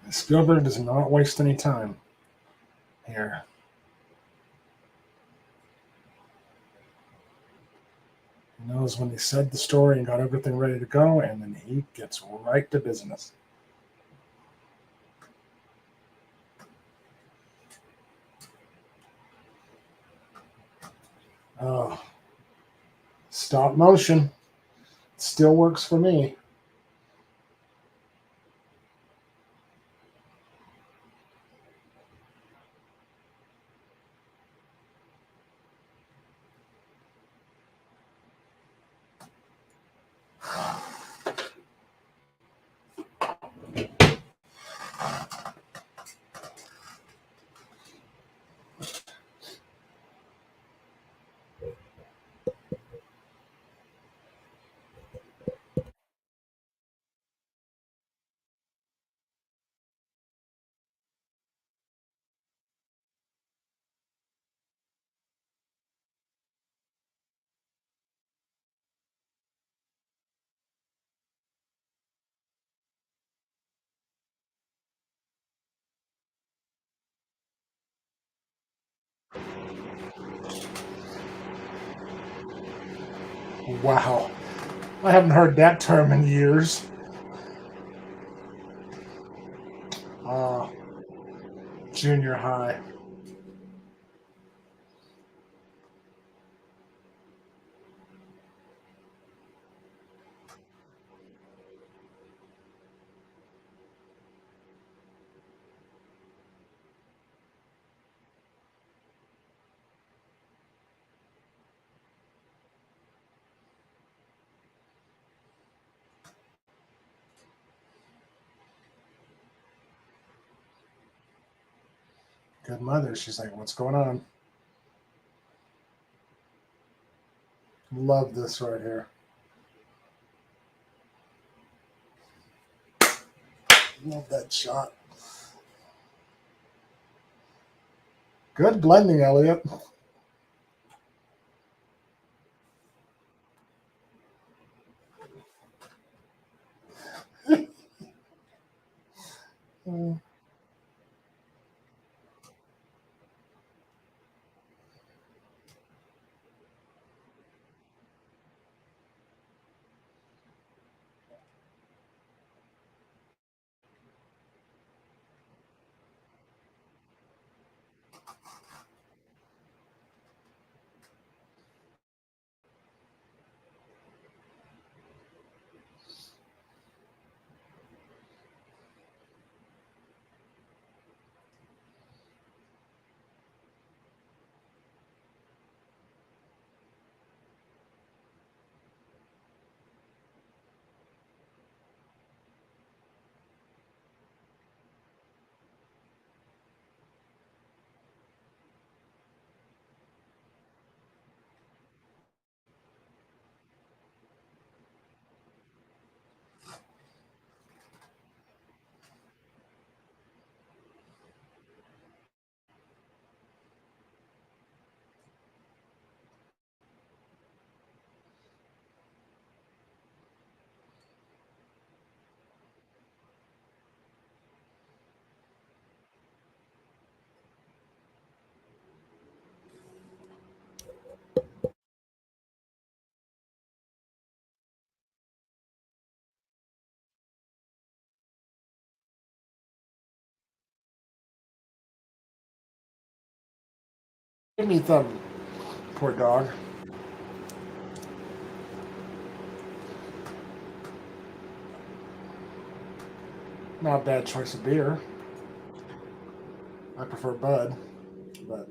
Spielberg does not waste any time here. He knows when he said the story and got everything ready to go, and then he gets right to business. Oh, stop motion still works for me. Wow. I haven't heard that term in years. Uh, Junior high. Good mother. She's like, what's going on? Love this right here. Love that shot. Good blending, Elliot. Give me thumb. Poor dog. Not a bad choice of beer. I prefer Bud, but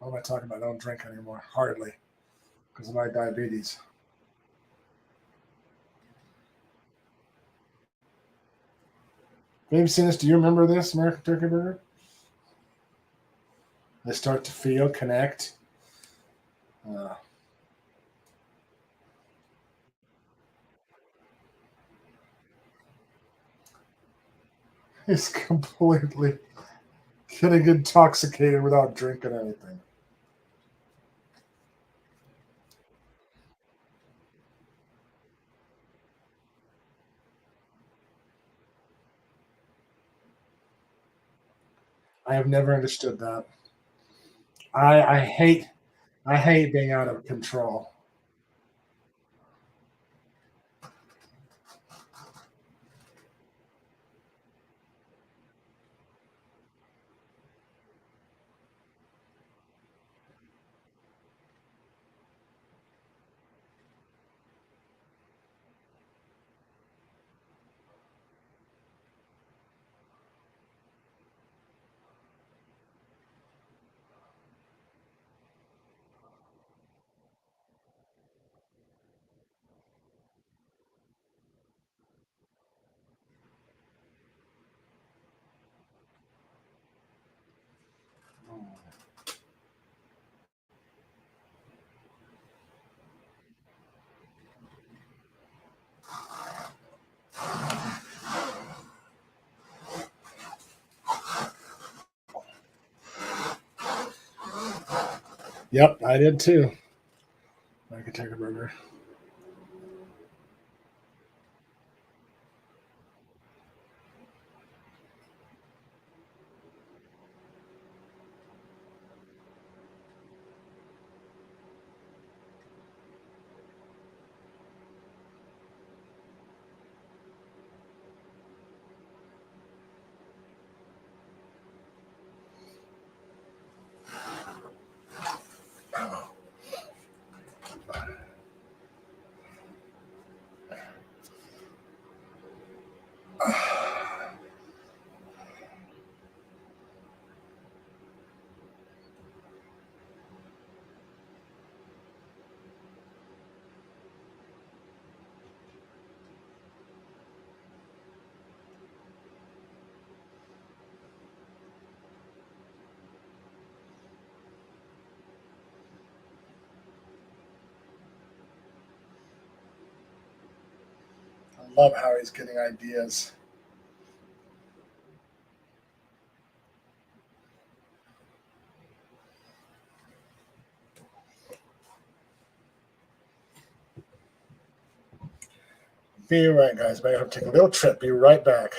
what am I talking about? I don't drink anymore. Hardly. Because of my diabetes. Have you seen this? Do you remember this, American Turkey Burger? They start to feel, connect. Uh, he's completely getting intoxicated without drinking anything. I have never understood that. I hate I hate being out of control. Yep, I did too. I could take a burger. I love how he's getting ideas. Be right, guys. I have to take a little trip. Be right back.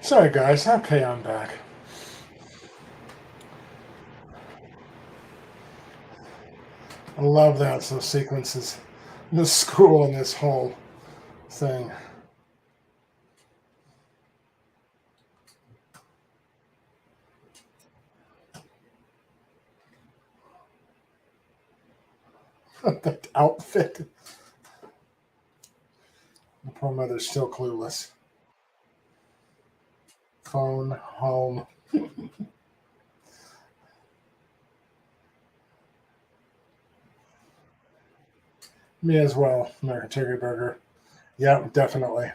Sorry, guys. Okay, I'm back. I love that. So sequences, the school and this whole thing. That outfit. The poor mother's still clueless. Phone, home. Me as well. American Turkey Burger. Yeah, definitely.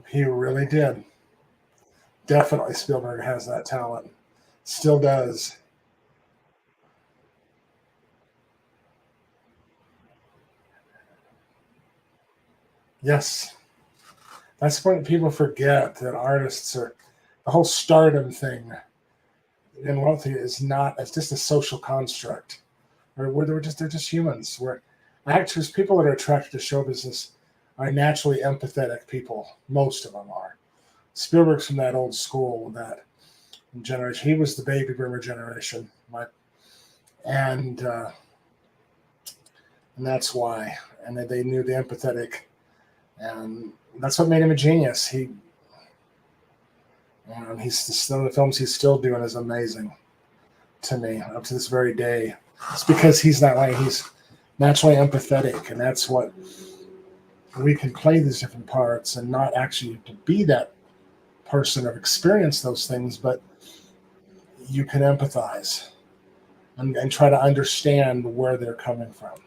He really did. Definitely, Spielberg has that talent. Still does. Yes. That's what people forget that artists are the whole stardom thing in wealthy is not it's just a social construct. Or where they're just humans. Where actors, people that are attracted to show business are naturally empathetic people. Most of them are. Spielberg's from that old school, that generation. He was the baby boomer generation, and uh, and that's why. And they knew the empathetic, and that's what made him a genius. He's some of the films he's still doing is amazing to me up to this very day. It's because he's that way. He's naturally empathetic, and that's what we can play these different parts and not actually to be that person or experience those things, but you can empathize and try to understand where they're coming from.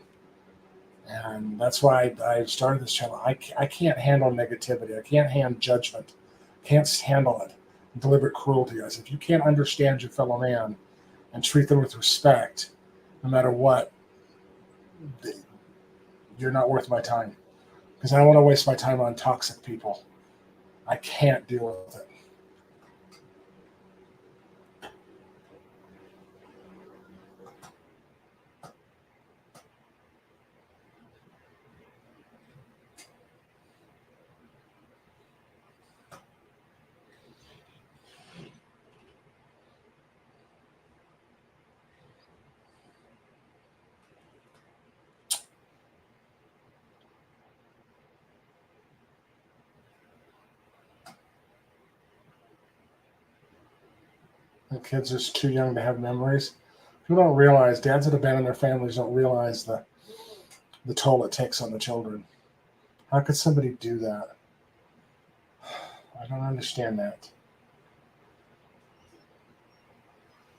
And that's why I started this channel. I can't handle negativity. I can't handle judgment. Can't handle it. Deliberate cruelty. I said, if you can't understand your fellow man and treat them with respect, no matter what, you're not worth my time. Because I don't want to waste my time on toxic people. I can't deal with it. The kids are too young to have memories. People don't realize, dads that abandon their families don't realize the toll it takes on the children. How could somebody do that? I don't understand that.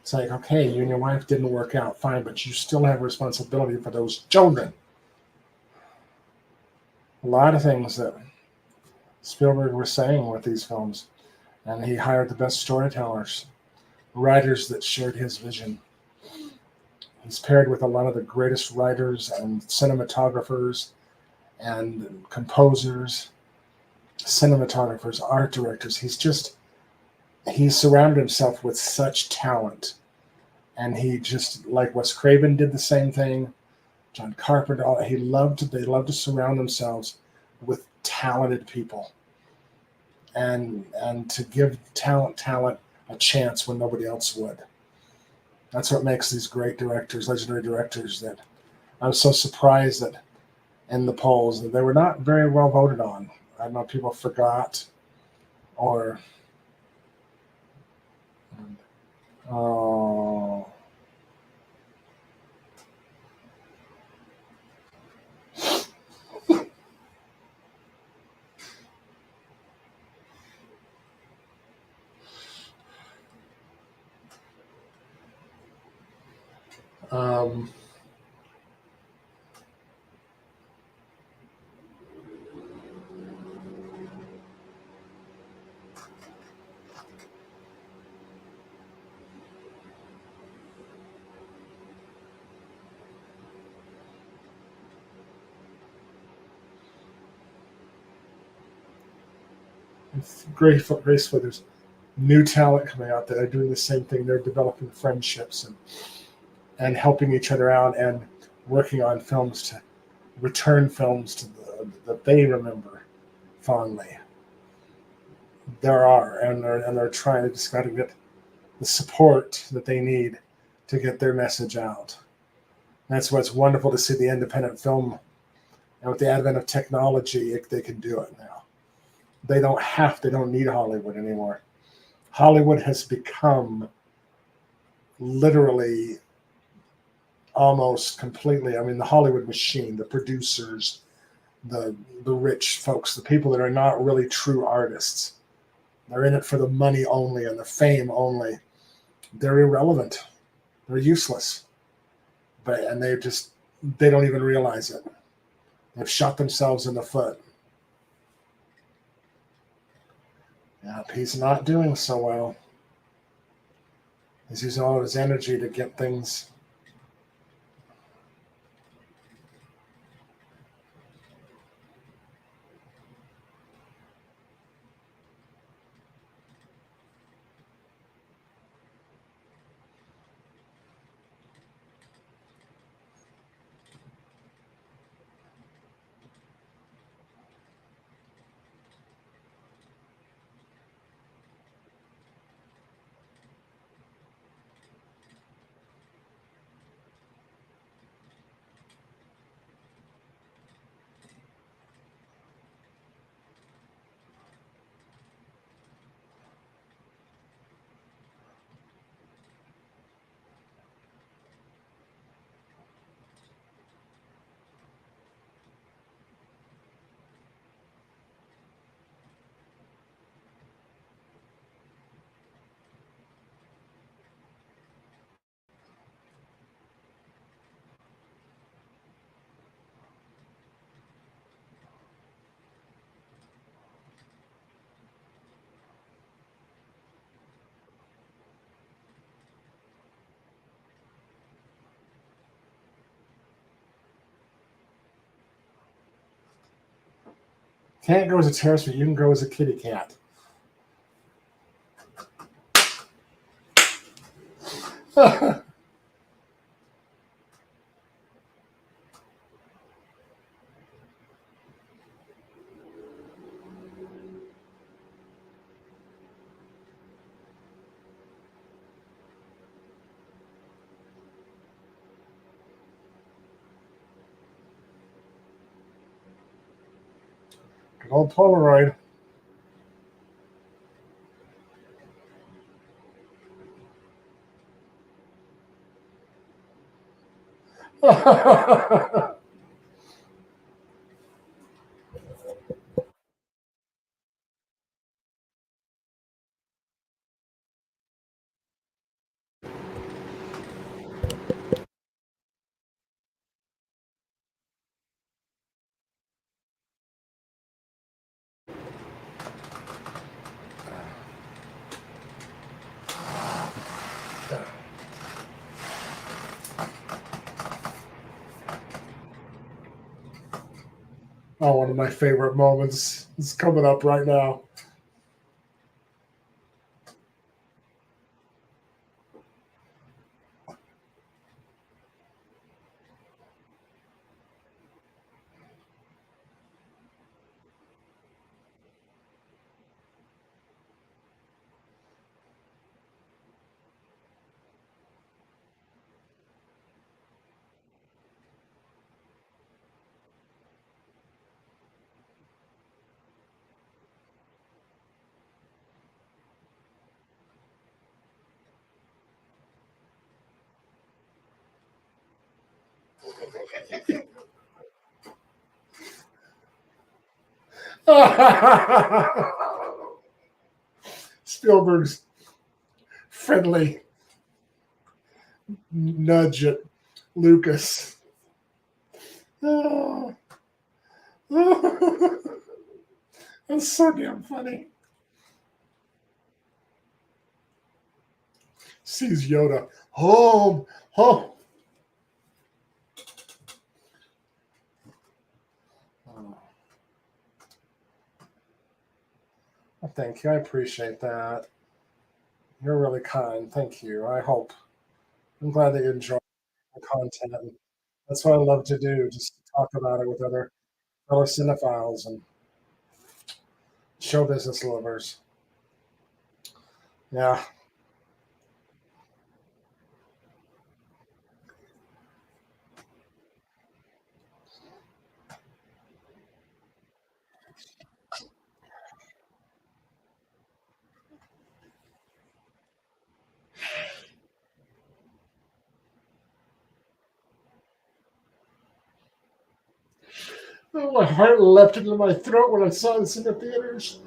It's like, okay, you and your wife didn't work out, fine, but you still have responsibility for those children. A lot of things that Spielberg was saying with these films, and he hired the best storytellers, writers that shared his vision. He's paired with a lot of the greatest writers and cinematographers and composers, cinematographers, art directors. He's surrounded himself with such talent. And he just, like Wes Craven did the same thing, John Carpenter, they loved to surround themselves with talented people and to give talent a chance when nobody else would. That's what makes these great directors, legendary directors, that I was so surprised that in the polls that they were not very well voted on. I don't know if people forgot or oh. Um, it's graceful. There's new talent coming out that are doing the same thing. They're developing friendships and helping each other out and working on films to return films to the they remember fondly. There are, and they're trying to just got to get the support that they need to get their message out. That's what's wonderful to see the independent film, and with the advent of technology, they can do it now. They don't need Hollywood anymore. Hollywood has become literally almost completely, I mean, the Hollywood machine, the producers, the the rich folks, the people that are not really true artists. They're in it for the money only and the fame only. They're irrelevant. They're useless. And they don't even realize it. They've shot themselves in the foot. Yep, he's not doing so well. He's using all of his energy to get things. Can't go as a terrorist, you can go as a kitty cat. Good old Polaroid. Oh, one of my favorite moments is coming up right now. Spielberg's friendly nudge at Lucas. Oh, that's so damn funny. Sees Yoda. Home, home. Oh, well, thank you. I appreciate that. You're really kind. Thank you. I'm glad that you enjoy the content. That's what I love to do, just talk about it with other fellow cinephiles and show business lovers. Yeah. Oh, my heart leapt into my throat when I saw this in the theaters.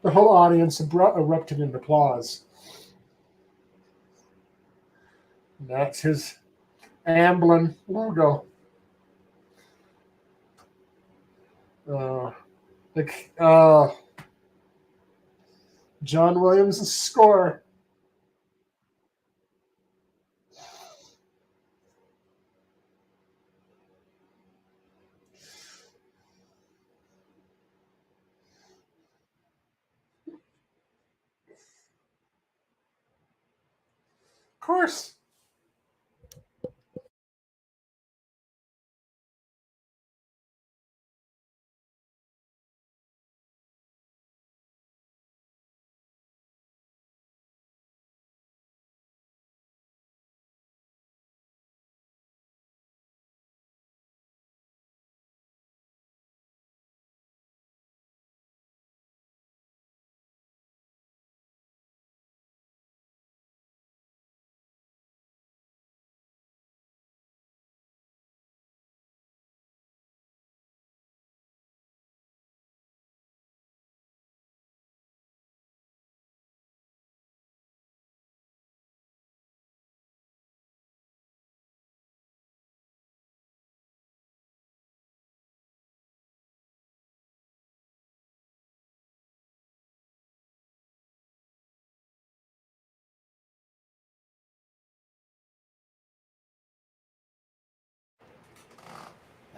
The whole audience erupted in applause. And that's his Amblin logo. Uh, like John Williams' score. Of course.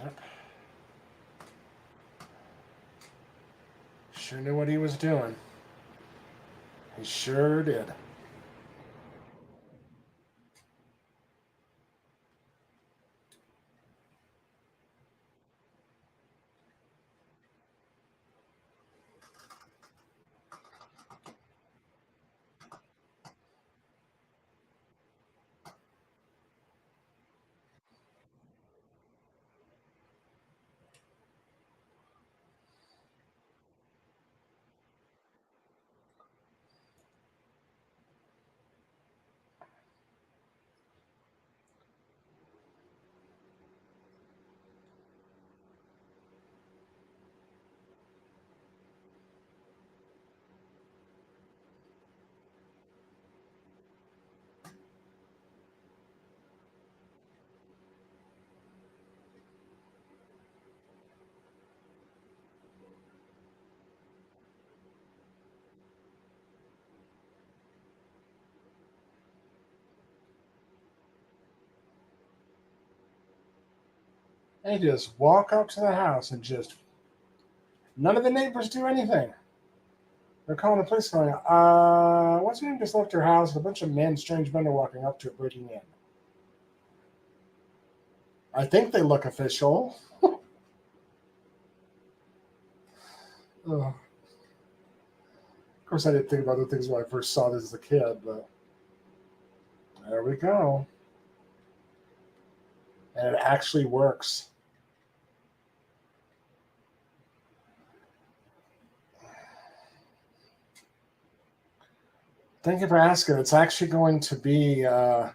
Yep. Sure knew what he was doing. He sure did. They just walk up to the house and just none of the neighbors do anything. They're calling the police, going, what's your name just left your house? A bunch of men, strange men are walking up to it, breaking in. I think they look official. Of course, I didn't think about the things when I first saw this as a kid, but there we go. And it actually works. Thank you for asking. It's actually going to be, let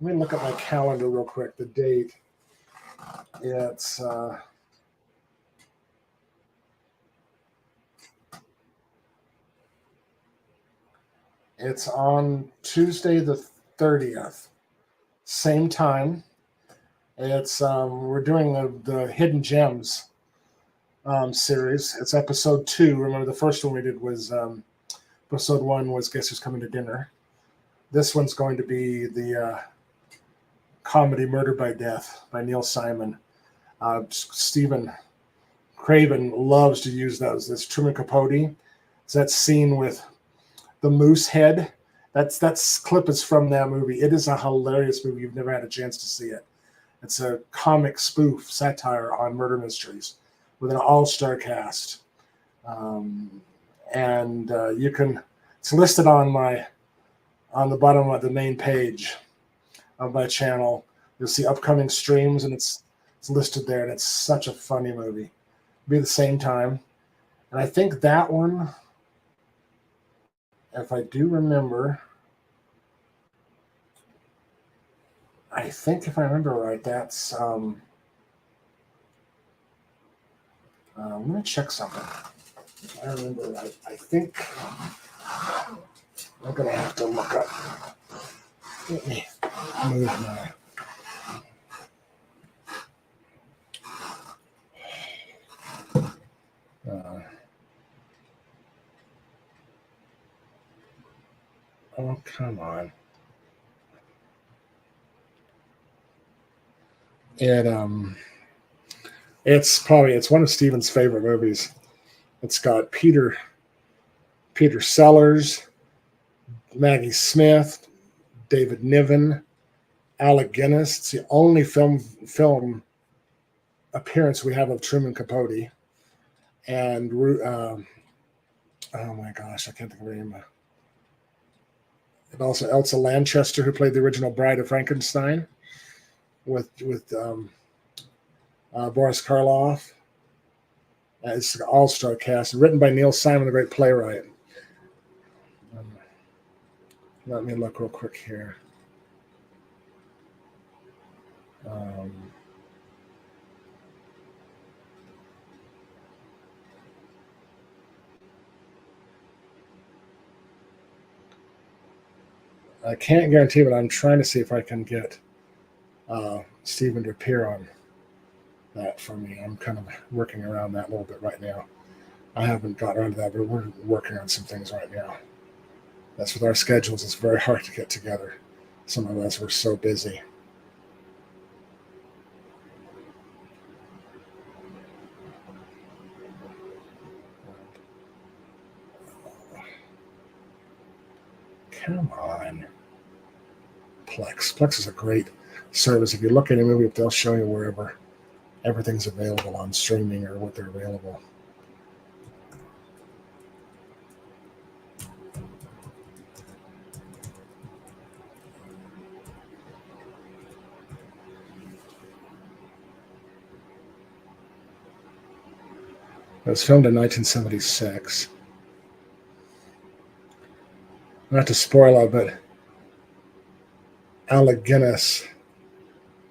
me look at my calendar real quick, the date. It's on Tuesday the 30th, same time. It's we're doing the Hidden Gems series. It's episode 2. Remember, the first one we did was episode 1 was Guess Who's Coming to Dinner. This one's going to be the comedy Murder by Death by Neil Simon. Stephen Craven loves to use those. This Truman Capote. It's that scene with the moose head. That clip is from that movie. It is a hilarious movie. You've never had a chance to see it. It's a comic spoof satire on murder mysteries with an all-star cast. And you can, it's listed on the bottom of the main page of my channel. You'll see upcoming streams, and it's listed there, and it's such a funny movie. It'll be the same time. And I think that one, if I do remember, I think if I remember right, that's I'm gonna check something. If I remember right, I think I'm gonna have to look up. Let me move my. Oh, come on. It's one of Steven's favorite movies. It's got Peter Sellers, Maggie Smith, David Niven, Alec Guinness. It's the only film appearance we have of Truman Capote, and oh my gosh, I can't think of her name. And also Elsa Lanchester, who played the original Bride of Frankenstein, with Boris Karloff. It's an all-star cast, written by Neil Simon, the great playwright. Let me look real quick here. I can't guarantee, but I'm trying to see if I can get Steven to appear on that for me. I'm kind of working around that a little bit right now. I haven't got around to that, but we're working on some things right now. That's with our schedules. It's very hard to get together. Some of us were so busy. Come on. Plex is a great service. If you look at a movie, they'll show you wherever everything's available on streaming or what they're available. It was filmed in 1976. Not to spoil it, but Alec Guinness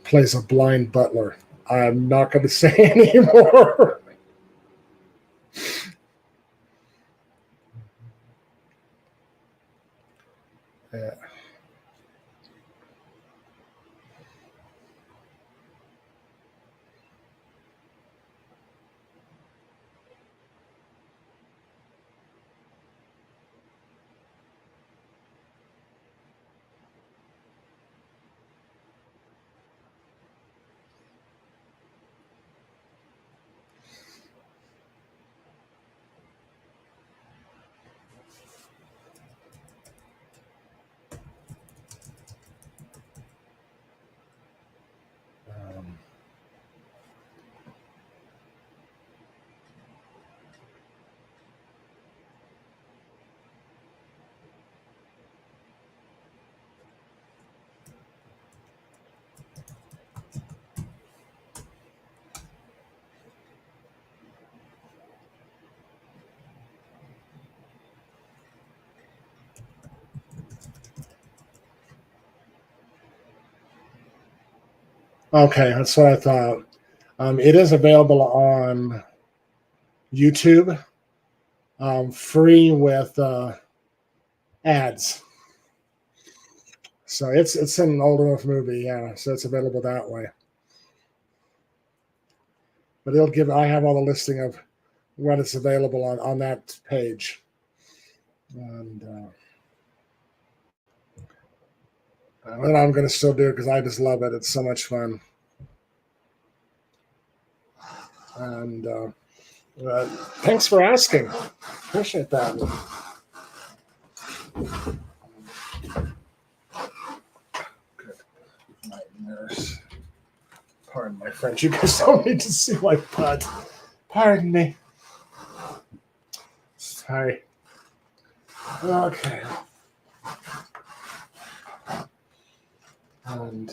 plays a blind butler. I'm not going to say anymore. Yeah. Okay, that's what I thought. It is available on YouTube, free with ads. So it's an old enough movie, yeah. So it's available that way. But I have all the listing of when it's available on that page. And then I'm going to still do it because I just love it. It's so much fun. And thanks for asking. Appreciate that. Good night, nurse. Pardon my French. You guys don't need to see my butt. Pardon me. Sorry. Okay. And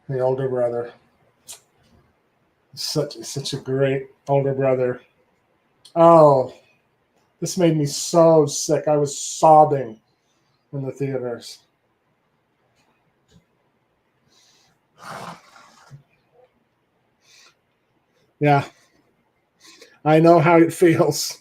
the older brother. Such a great older brother. Oh, this made me so sick. I was sobbing in the theaters. Yeah, I know how it feels.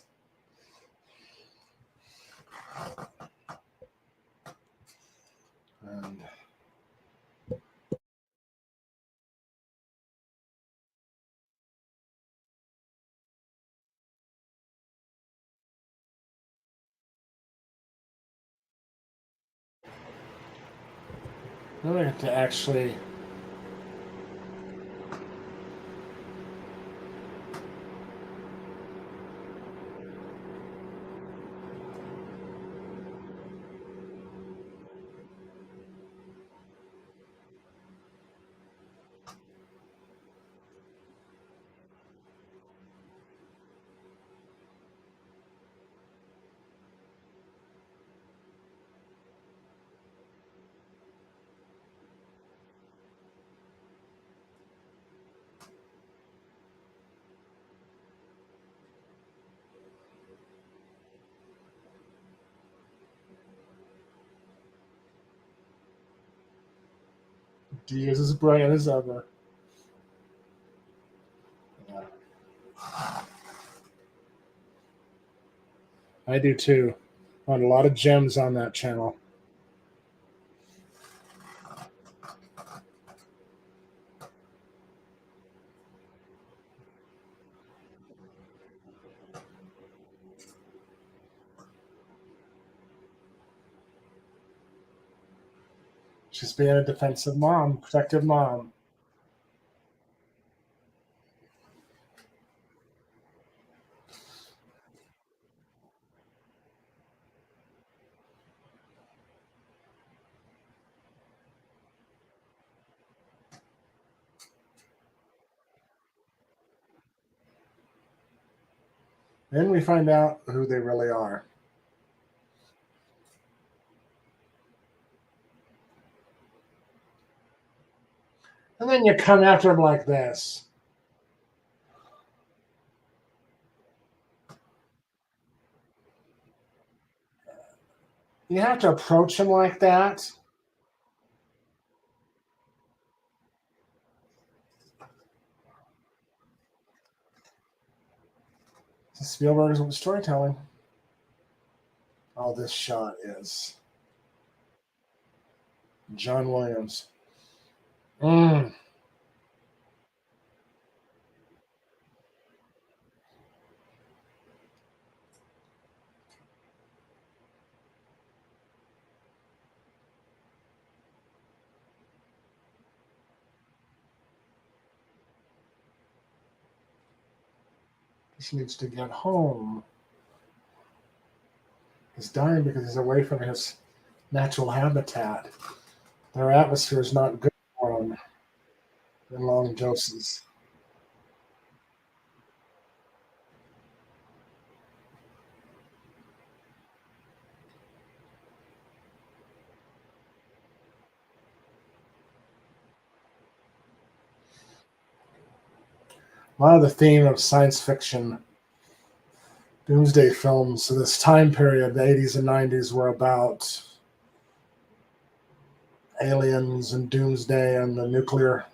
And then I have to actually. He is as brilliant as ever. Yeah. I do too. On a lot of gems on that channel. She's being a defensive mom, protective mom. Then we find out who they really are. And then you come after them like this. You have to approach him like that. Spielberg's storytelling. Oh, this shot is John Williams. Mm. He needs to get home. He's dying because he's away from his natural habitat. Their atmosphere is not good for him in long doses. A lot of the theme of science fiction doomsday films of this time period, the 80s and 90s, were about aliens and doomsday and the nuclear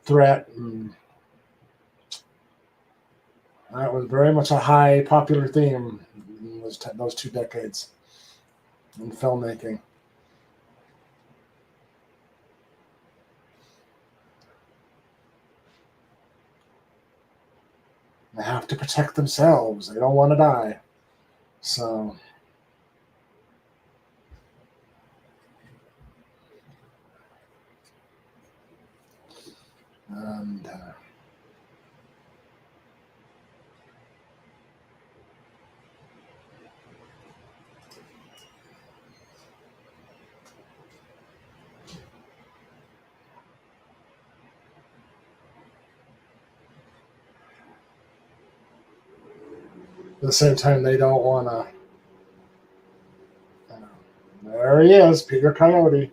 threat. And that was very much a high popular theme in those 2 decades in filmmaking. They have to protect themselves. They don't want to die. So, and At the same time, they don't want to. There he is, Peter Coyote.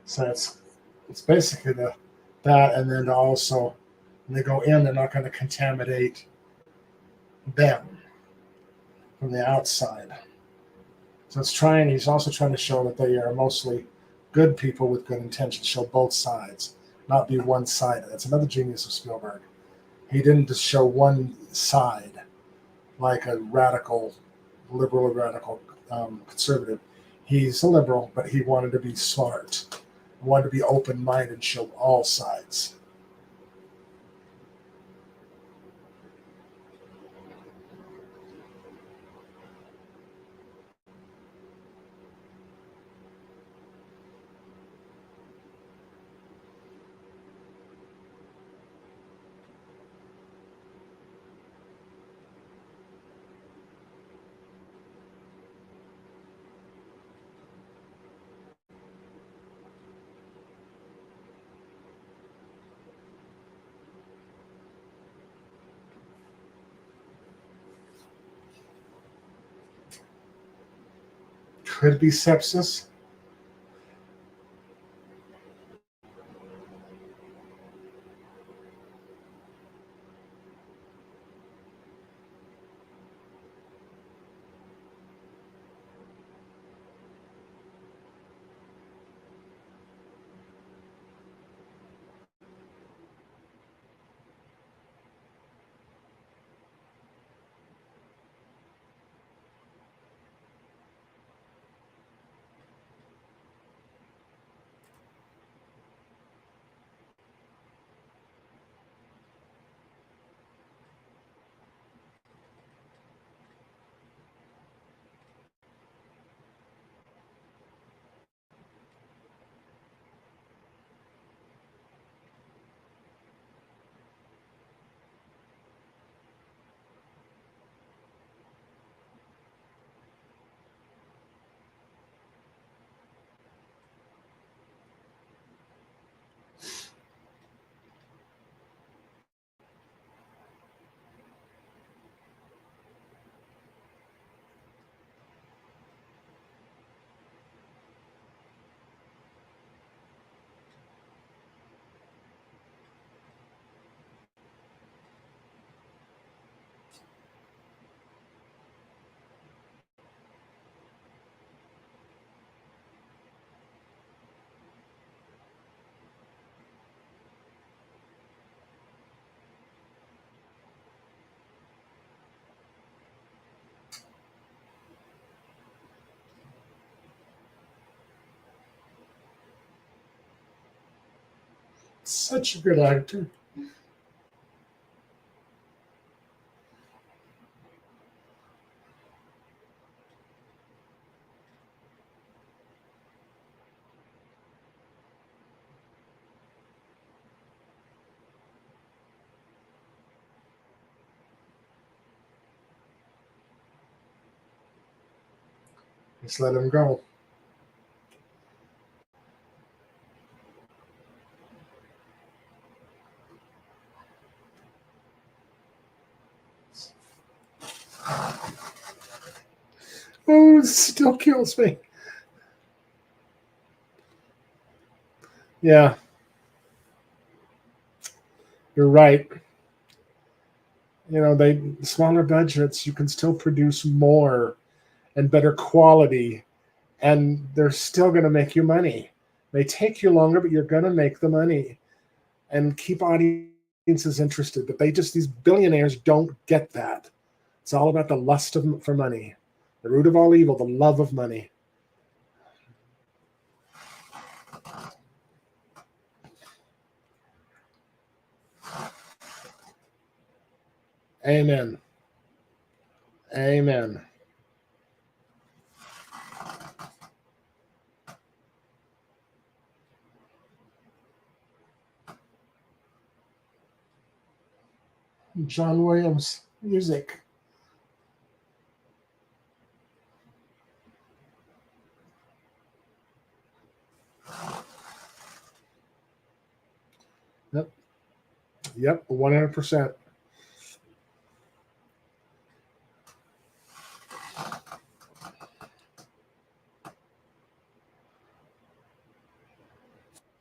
So it's basically that, and then also when they go in, they're not going to contaminate them from the outside. So he's also trying to show that they are mostly good people with good intentions, show both sides, not be one sided. That's another genius of Spielberg. He didn't just show one side like a radical liberal or radical conservative. He's a liberal, but he wanted to be smart. He wanted to be open minded and show all sides. Could be sepsis. Such a good actor. Just let him go. Oh, it still kills me. Yeah, you're right. They smaller budgets, you can still produce more and better quality, and they're still going to make you money. They take you longer, but you're going to make the money and keep audiences interested. But these billionaires don't get that. It's all about the lust for money, the root of all evil, the love of money. Amen. Amen. John Williams music. Yep. Yep. 100%.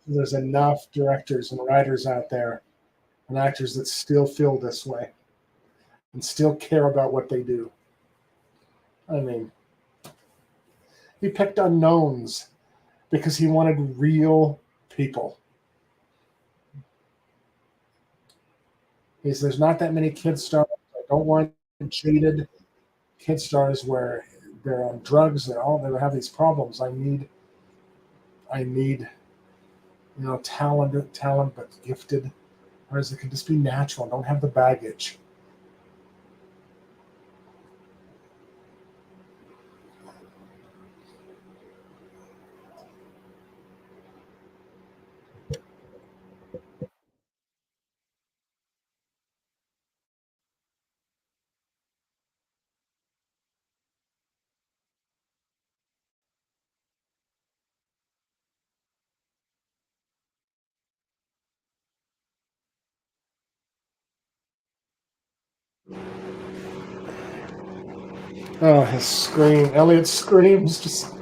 There's enough directors and writers out there and actors that still feel this way and still care about what they do. I mean, he picked unknowns because he wanted real people. He says there's not that many kid stars. I don't want jaded kid stars where they're on drugs and all they have these problems. I need talent but gifted, whereas it can just be natural. Don't have the baggage. Oh, his scream! Elliot's screams just.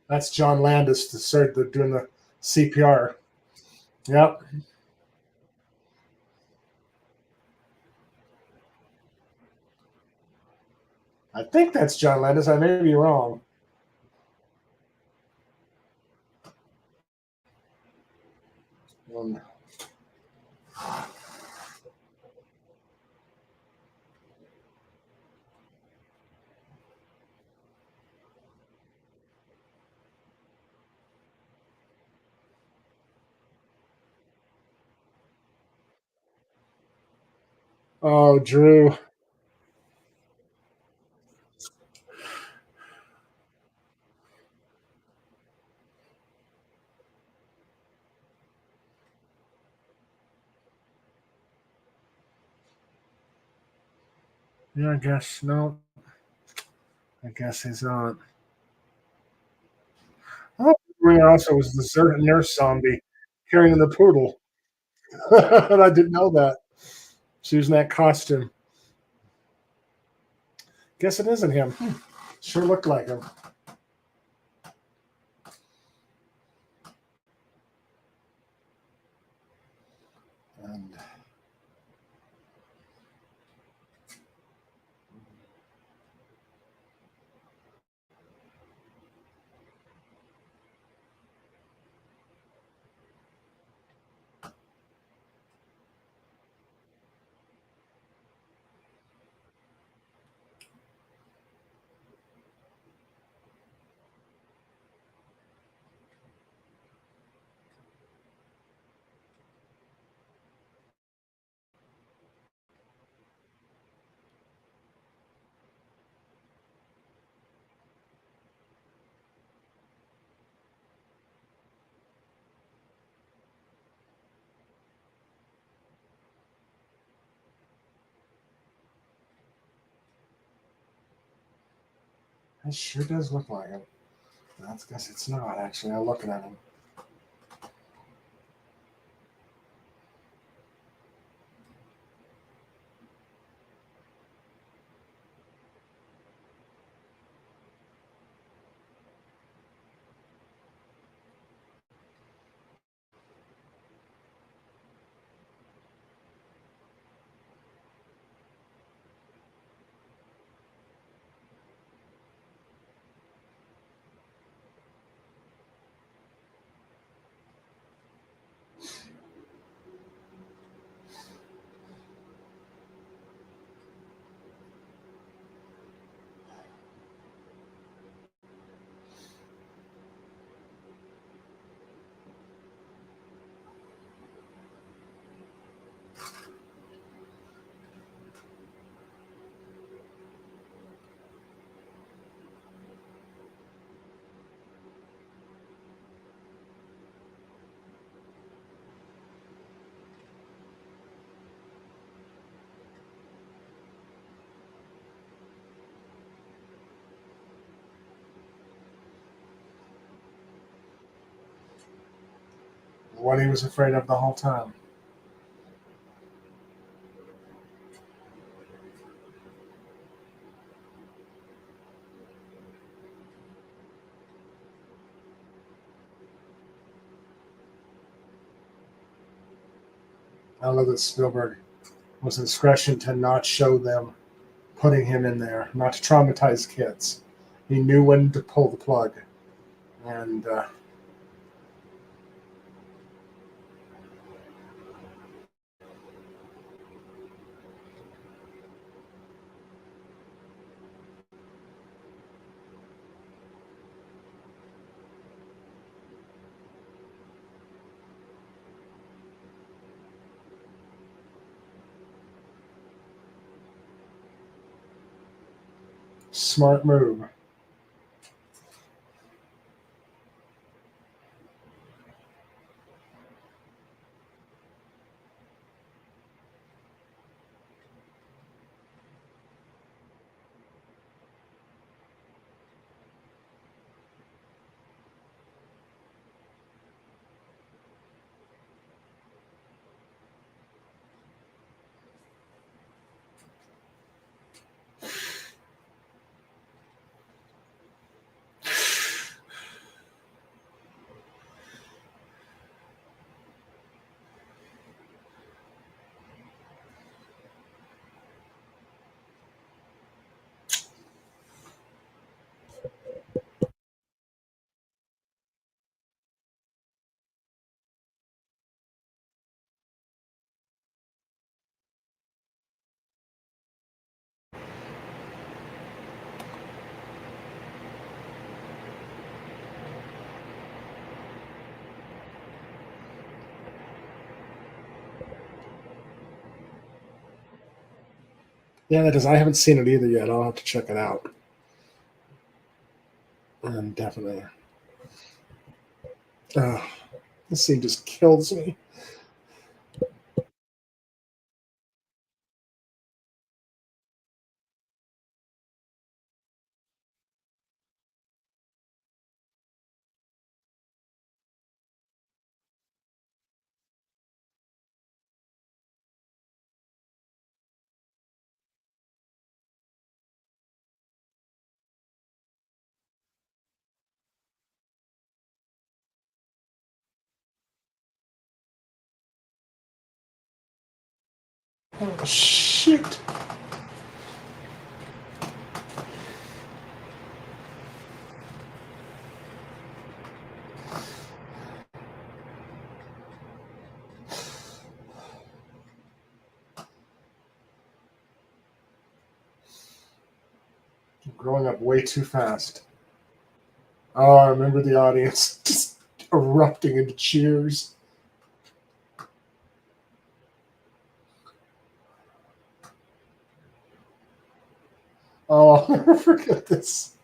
That's John Landis doing the CPR. Yep, I think that's John Landis. I may be wrong. Um, oh, Drew. Yeah, I guess no. I guess he's not. Oh, Maria also was the nurse zombie carrying the poodle. And I didn't know that. She was in that costume. Guess it isn't him. Sure looked like him. And it sure does look like him. That's guess it's not actually. I'm looking at him. what he was afraid of the whole time. I love that Spielberg was discretion to not show them putting him in there, not to traumatize kids. He knew when to pull the plug, and smart move. Yeah, that is. I haven't seen it either yet. I'll have to check it out. And definitely. Uh, this scene just kills me. Oh, shit. I'm growing up way too fast. Oh, I remember the audience just erupting into cheers. Oh, I'll never forget this.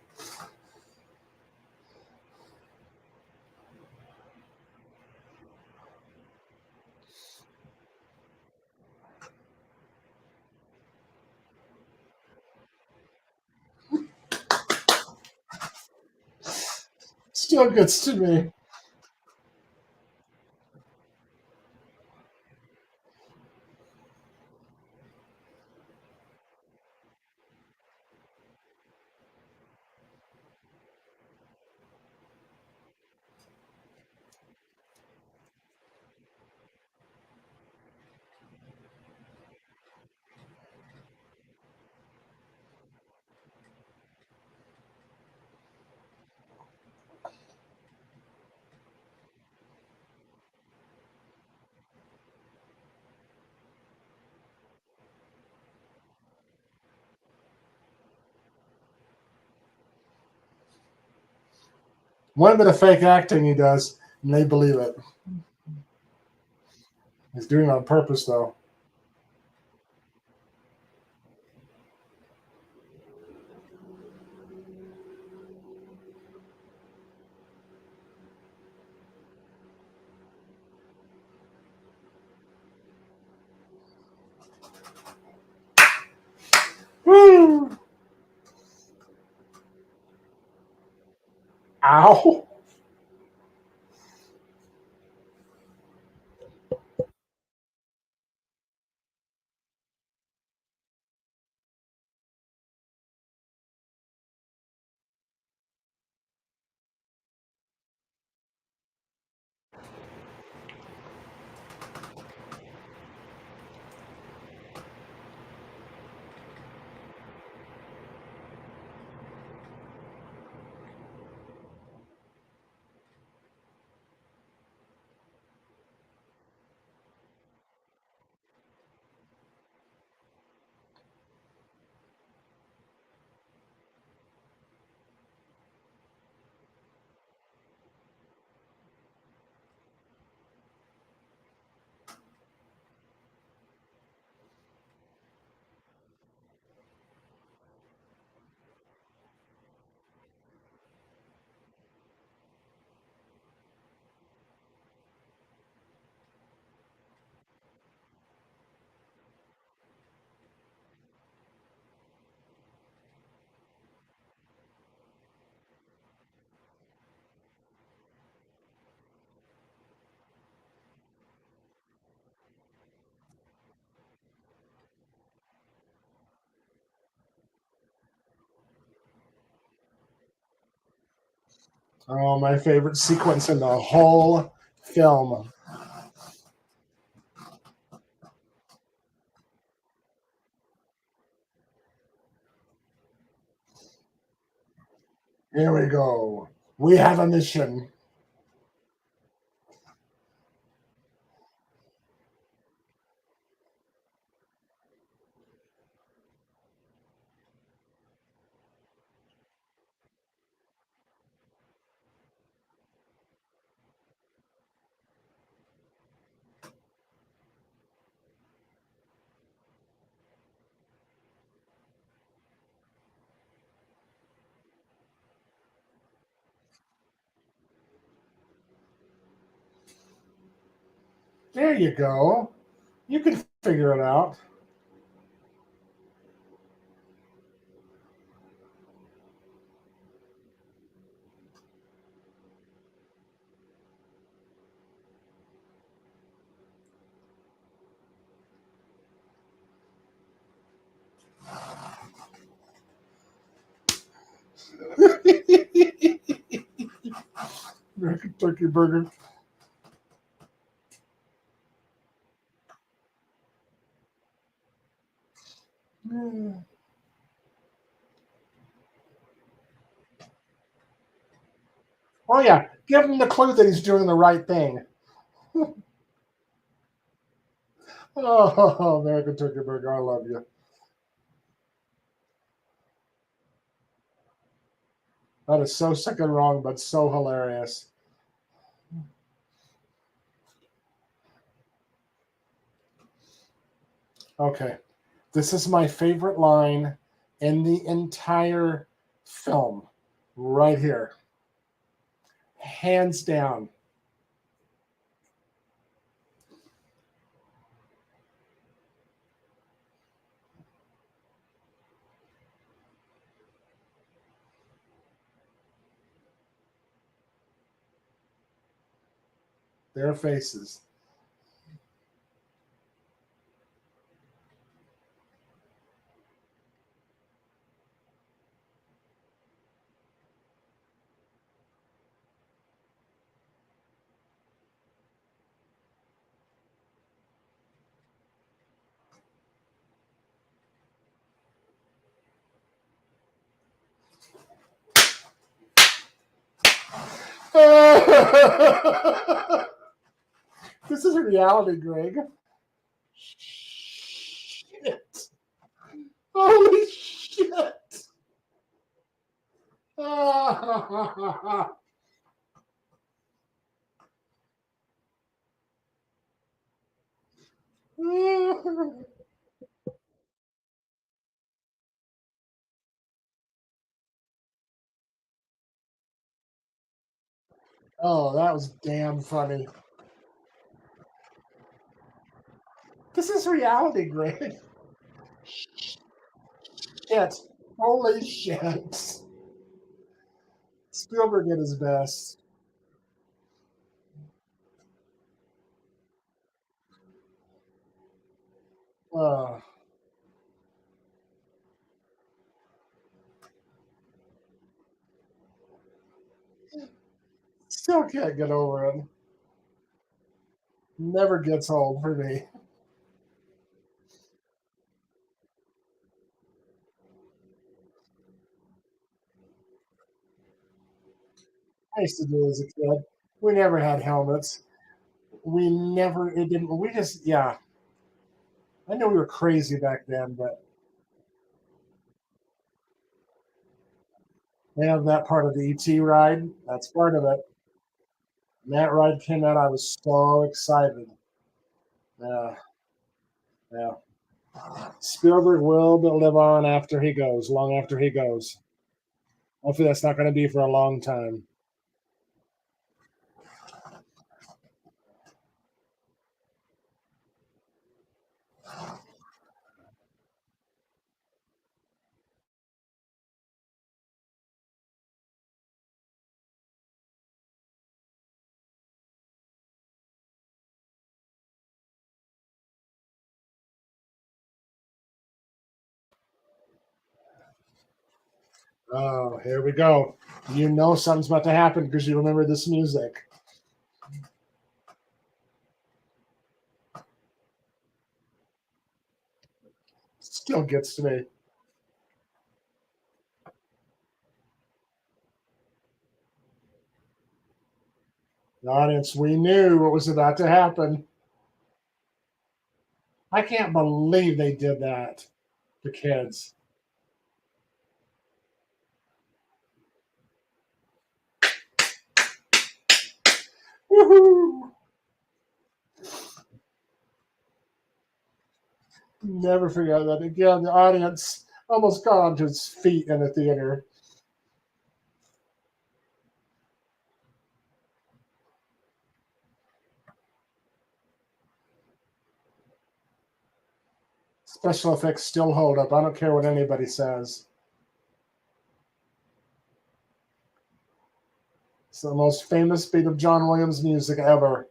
Still gets to me. One bit of fake acting he does, and they believe it. He's doing it on purpose, though. Woo! Ow! Oh, my favorite sequence in the whole film. Here we go. We have a mission. There you go. You can figure it out. American turkey burger. Oh yeah, give him the clue that he's doing the right thing. Oh, American turkey burger, I love you. That is so sick and wrong, but so hilarious. Okay, this is my favorite line in the entire film, right here, hands down. Their faces. This is reality, Greg. Shit. Holy shit. Oh, that was damn funny. This is reality, Greg. Shit. Holy shit. Spielberg did his best. Uh, Still can't get over it. Never gets old for me. I used to do as a kid. We never had helmets. We never, it didn't, we just, yeah. I know we were crazy back then, but they have that part of the ET ride. That's part of it. When that ride came out, I was so excited. Yeah, yeah. Spielberg will live on after he goes, long after he goes. Hopefully, that's not going to be for a long time. Oh, here we go. You know something's about to happen because you remember this music. Still gets to me. The audience, we knew what was about to happen. I can't believe they did that to kids. Woohoo! Never forget that. Again, the audience almost got onto its feet in the theater. Special effects still hold up. I don't care what anybody says. It's the most famous beat of John Williams music ever.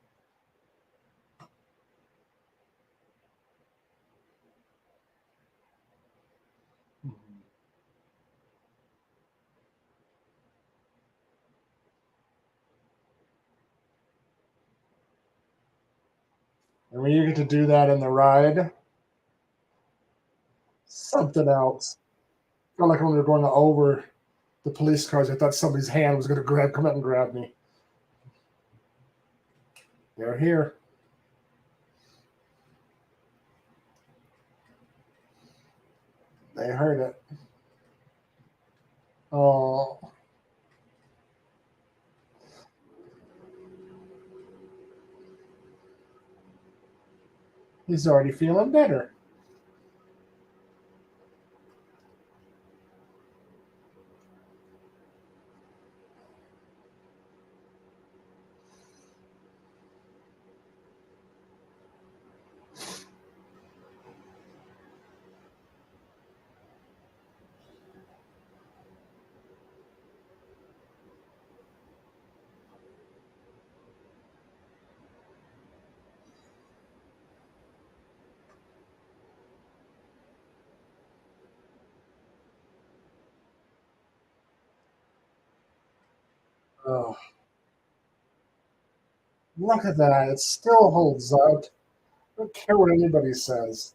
And when you get to do that in the ride, something else. I felt like when we were going over the police cars, I thought somebody's hand was going to come up and grab me. They're here. They heard it. Oh, he's already feeling better. Oh, look at that. It still holds up. I don't care what anybody says.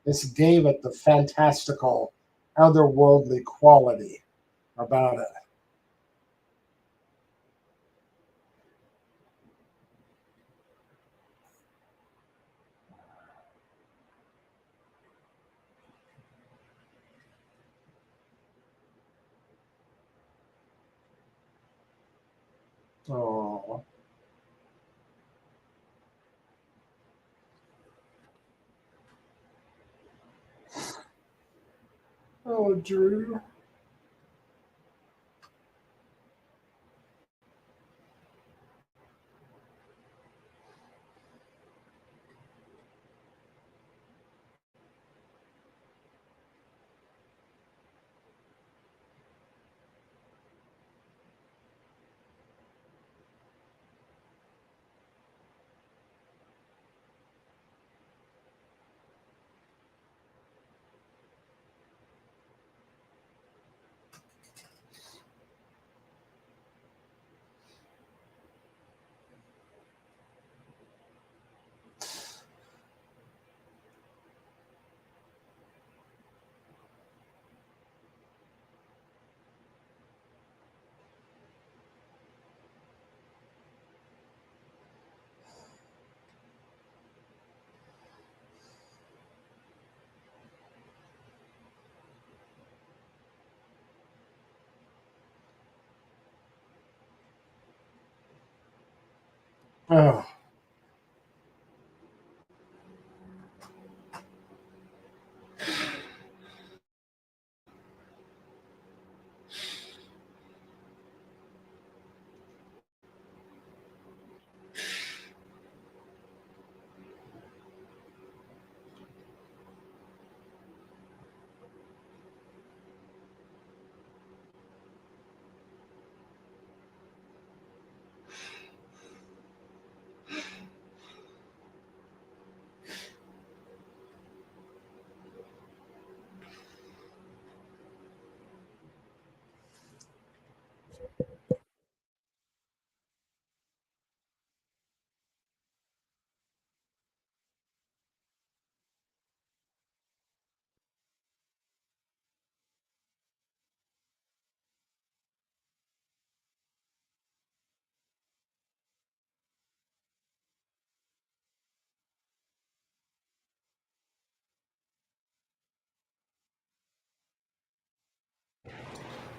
This gave it the fantastical, otherworldly quality about it. Oh, oh, Drew. Oh,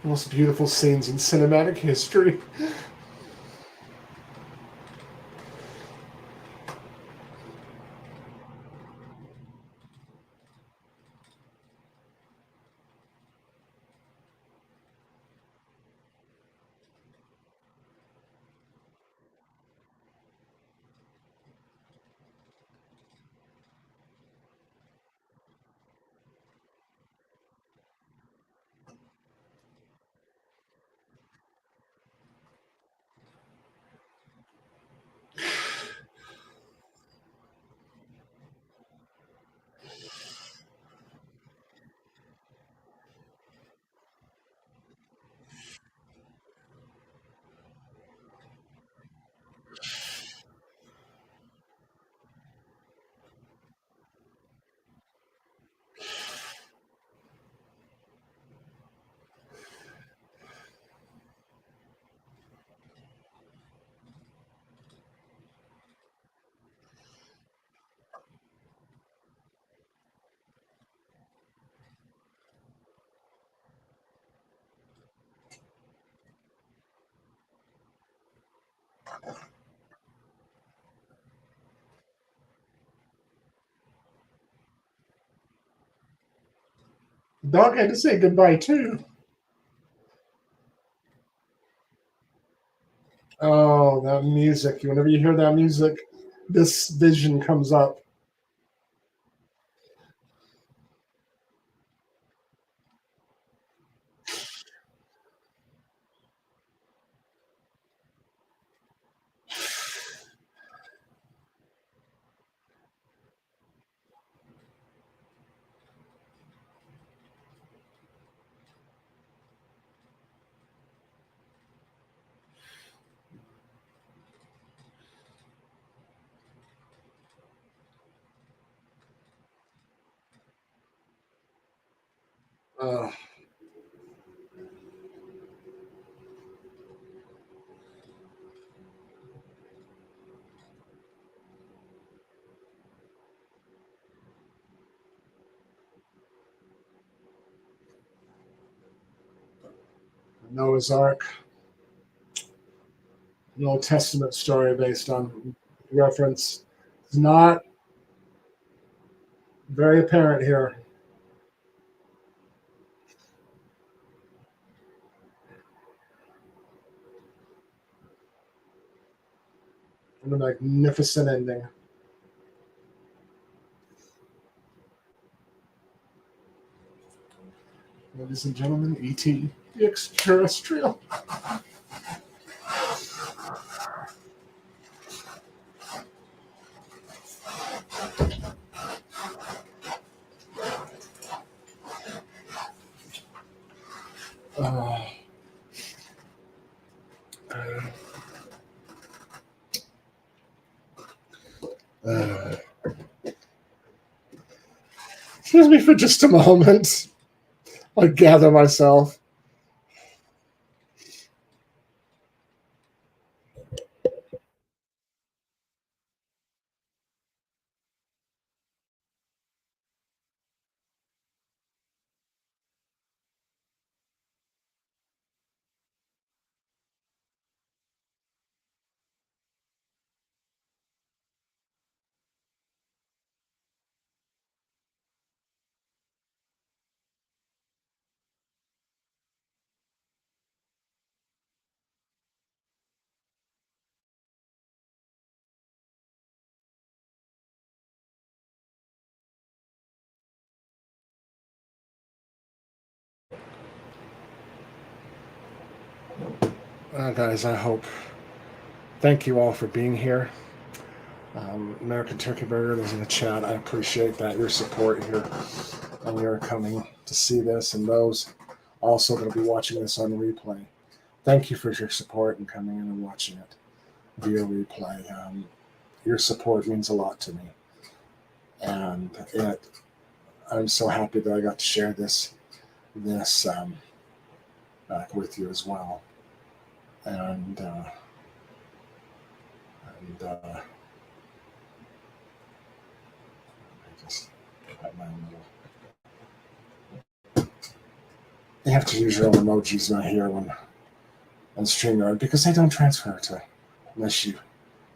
Most beautiful scenes in cinematic history. Dog had to say goodbye too. Oh, that music. Whenever you hear that music, this vision comes up. Uh, Noah's Ark, an Old Testament story based on reference. It's not very apparent here. And a magnificent ending. Ladies and gentlemen, E.T. the Terrestrial. Uh, uh, Excuse me for just a moment. I gather myself. Guys, I hope. Thank you all for being here. American Turkey Burger is in the chat. I appreciate that, your support here. And you're coming to see this, and those also that will be watching this on replay. Thank you for your support and coming in and watching it via replay. Your support means a lot to me. And I'm so happy that I got to share this with you as well. And I just got my little You have to use your own emojis not here on StreamYard because they don't transfer to unless you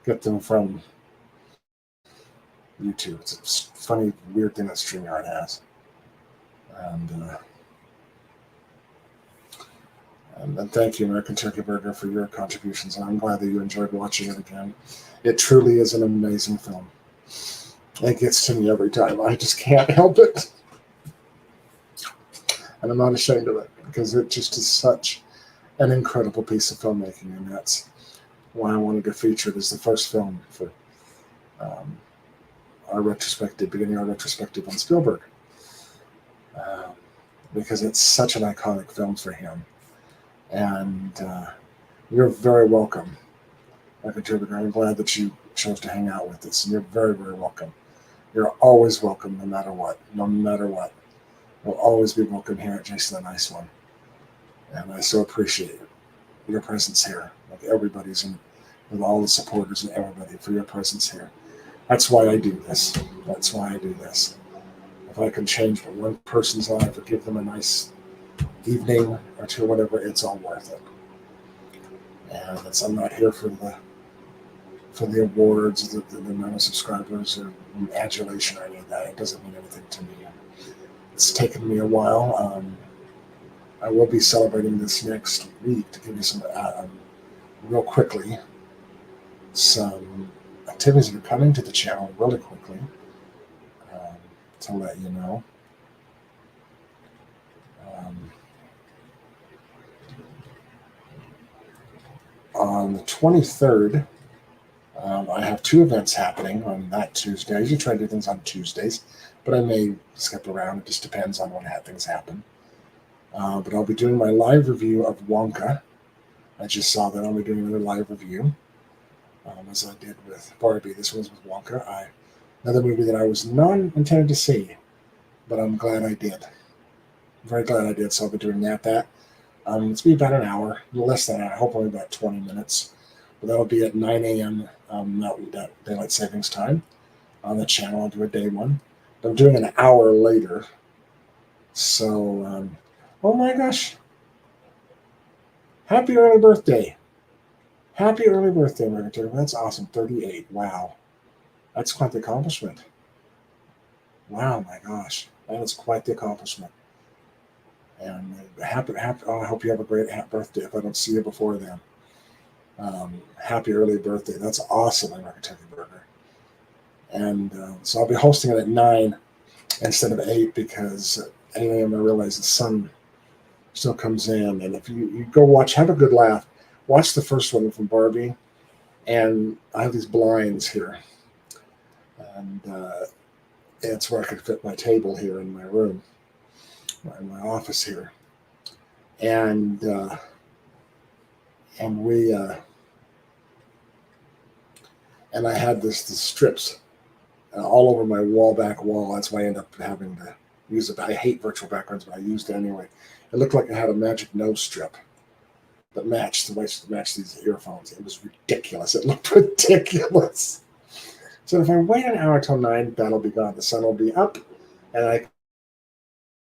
get them from YouTube. It's a funny, weird thing that StreamYard has. And thank you, American Turkey Burger, for your contributions. And I'm glad that you enjoyed watching it again. It truly is an amazing film. It gets to me every time. I just can't help it. And I'm not ashamed of it because it just is such an incredible piece of filmmaking. And that's why I wanted to feature it as the first film for our retrospective, beginning our retrospective on Spielberg. Because it's such an iconic film for him. And you're very welcome, Michael Turbiger. I'm glad that you chose to hang out with us. And you're very, very welcome. You're always welcome, no matter what. No matter what. You'll always be welcome here at Jason the Nice One. And I so appreciate your presence here. Like everybody's and with all the supporters and everybody for your presence here. That's why I do this. That's why I do this. If I can change one person's life or give them a nice evening or two, whatever, it's all worth it. And I'm not here for the awards, the amount of subscribers or adulation or any of that. It doesn't mean anything to me. It's taken me a while. I will be celebrating this next week to give you some real quickly some activities that are coming to the channel really quickly to let you know. On the 23rd, I have two events happening on that Tuesday. I usually try to do things on Tuesdays, but I may skip around. It just depends on when things happen. But I'll be doing my live review of Wonka. I just saw that I'll be doing another live review, as I did with Barbie. This one's with Wonka. Another movie that I was not intended to see, but I'm glad I did. I'm very glad I did, so I'll be doing that. It's going to be about an hour, less than an hour, hopefully about 20 minutes. But that'll be at 9 a.m. That Daylight Savings Time on the channel. I'll do a day one. But I'm doing an hour later. So, oh my gosh. Happy early birthday. Happy early birthday, American. That's awesome. 38. Wow. That's quite the accomplishment. Wow, my gosh. That is quite the accomplishment. And I hope you have a great birthday if I don't see you before then. Happy early birthday. That's awesome, American Turkey Burger. And so I'll be hosting it at 9 instead of 8 because at 8 a.m. I realize the sun still comes in. And if you go watch, have a good laugh. Watch the first one from Barbie. And I have these blinds here. And it's where I could fit my table here in my room, in my office here. And I had the strips all over my back wall. That's why I end up having to use it. I hate virtual backgrounds, but I used it anyway. It looked like I had a magic nose strip that matched these earphones. It was ridiculous. It looked ridiculous. So if I wait an hour till 9, that'll be gone. The sun will be up, and I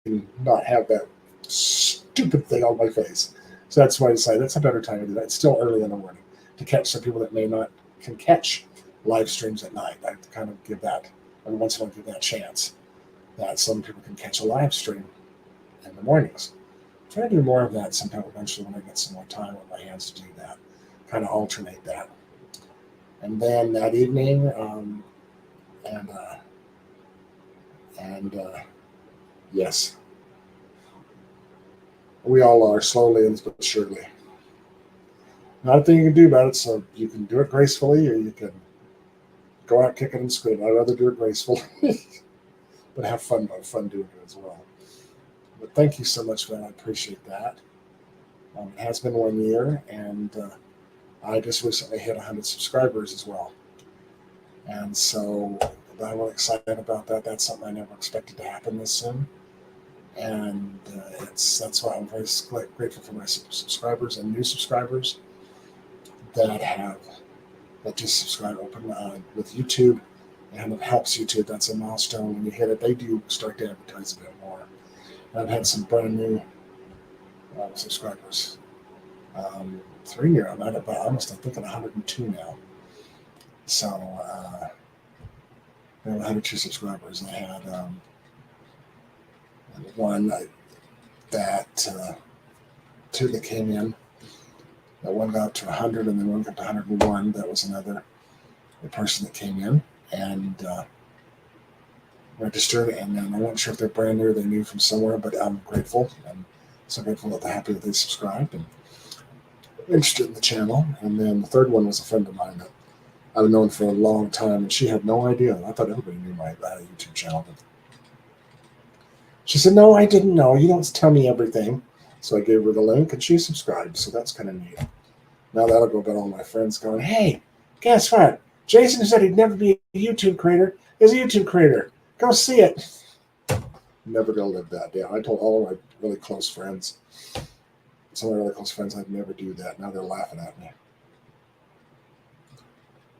can not have that stupid thing on my face. So that's why I decided that's a better time to do that. It's still early in the morning to catch some people that may not can catch live streams at night. I kind of give that every once in a while, give that chance that some people can catch a live stream in the mornings. Try to do more of that sometime eventually when I get some more time with my hands to do that. Kind of alternate that. And then that evening, yes, we all are slowly and but surely. Nothing you can do about it, so you can do it gracefully or you can go out kicking and screaming. I'd rather do it gracefully, but have fun doing it as well. But thank you so much, man. I appreciate that. It has been 1 year, and I just recently hit 100 subscribers as well. And so I'm really excited about that. That's something I never expected to happen this soon. And that's why I'm very grateful for my subscribers and new subscribers that just subscribe with YouTube, and it helps YouTube. That's a milestone. When you hit it, they do start to advertise a bit more. And I've had some brand new subscribers. 3 year, I'm at about almost, I think, at 102 now. So I have 102 subscribers. I had one that two that came in. That one got to 100, and then one got to 101. That was another person that came in and registered. And then I wasn't sure if they're brand new or they knew from somewhere, but I'm grateful. I'm so grateful that they're happy that they subscribed and interested in the channel. And then the third one was a friend of mine that I've known for a long time, and she had no idea. I thought everybody knew my YouTube channel. But she said, "No, I didn't know. You don't tell me everything." So I gave her the link, and she subscribed. So that's kind of neat. Now that'll go about all my friends going, "Hey, guess what? Jason said he'd never be a YouTube creator. He's a YouTube creator. Go see it." Never gonna live that down. I told all of my really close friends, some of my really close friends, I'd never do that. Now they're laughing at me.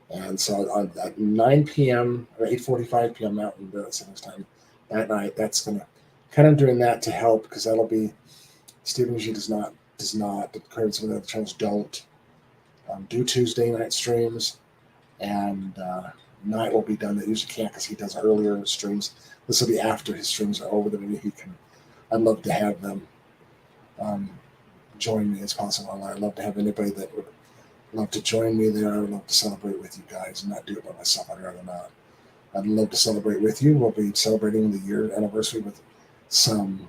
And so at 9 p.m. or 8:45 p.m. Mountain Standard Time that night, that's gonna kind of doing that to help, because that'll be Stephen usually does not the current some of the other channels don't do Tuesday night streams, and night will be done. That usually can't because he does earlier streams. This will be after his streams are over. That maybe he can. I'd love to have them join me as possible. I'd love to have anybody that would love to join me there. I would love to celebrate with you guys and not do it by myself. I'd rather not. I'd love to celebrate with you. We'll be celebrating the year anniversary with some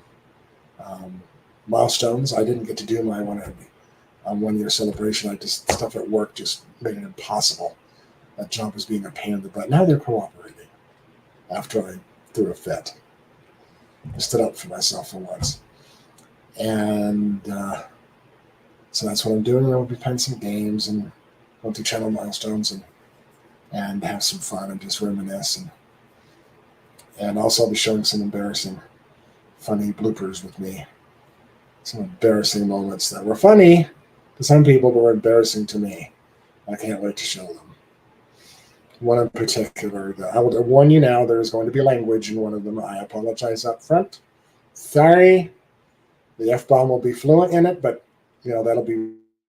milestones. I didn't get to do my 1 year celebration. I just stuff at work just made it impossible. That job was being a pain in the butt. Now they're cooperating after I threw a fit. I stood up for myself for once. And so that's what I'm doing. I'll be playing some games and going through channel milestones and have some fun and just reminisce. And also I'll be showing some embarrassing, funny bloopers with me. Some embarrassing moments that were funny to some people, but were embarrassing to me. I can't wait to show them. One in particular, I will warn you now, there's going to be language in one of them. I apologize up front. Sorry. The F-bomb will be fluent in it, but that'll be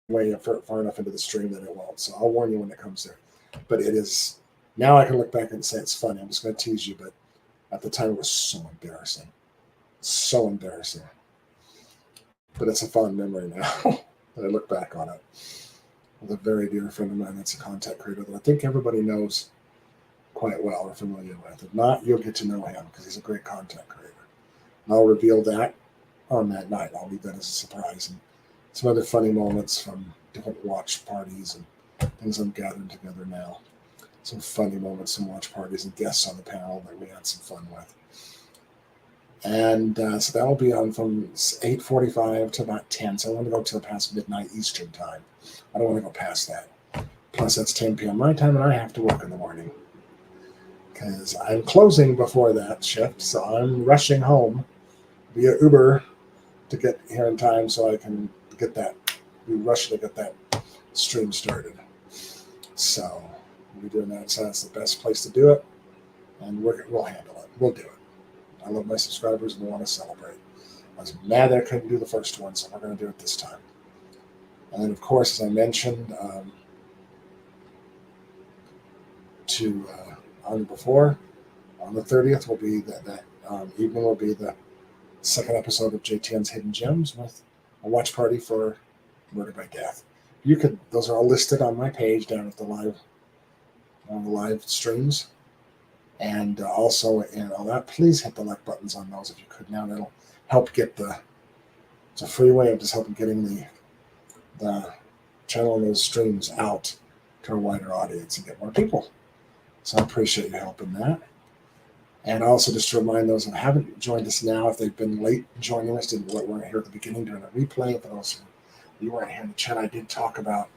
way far enough into the stream that it won't. So I'll warn you when it comes there. But it is, now I can look back and say it's funny. I'm just going to tease you, but at the time it was so embarrassing. So embarrassing. But it's a fond memory now that I look back on it. With a very dear friend of mine that's a content creator that I think everybody knows quite well or familiar with. If not, you'll get to know him because he's a great content creator. And I'll reveal that on that night. I'll leave that as a surprise. And some other funny moments from different watch parties and things I'm gathering together now. Some funny moments, some watch parties and guests on the panel that we had some fun with. And so that will be on from 8:45 to about 10. So I want to go till past midnight Eastern time. I don't want to go past that. Plus, that's 10 p.m. my time, and I have to work in the morning because I'm closing before that shift. So I'm rushing home via Uber to get here in time so I can get that. We rush to get that stream started. So we'll be doing that. So that's the best place to do it, and we'll handle it. We'll do it. I love my subscribers and we want to celebrate. I was mad that I couldn't do the first one, so we're going to do it this time. And then, of course, as I mentioned on before, on the 30th will be that evening will be the second episode of JTN's Hidden Gems with a watch party for Murder by Death. Those are all listed on my page down at on the live streams. And also, and all that, please hit the like buttons on those if you could. Now that'll help get it's a free way of just helping getting the channel and those streams out to a wider audience and get more people. So I appreciate you helping that. And also just to remind those who haven't joined us now, if they've been late joining us, weren't here at the beginning during a replay, for those of you weren't here in the chat, I did talk about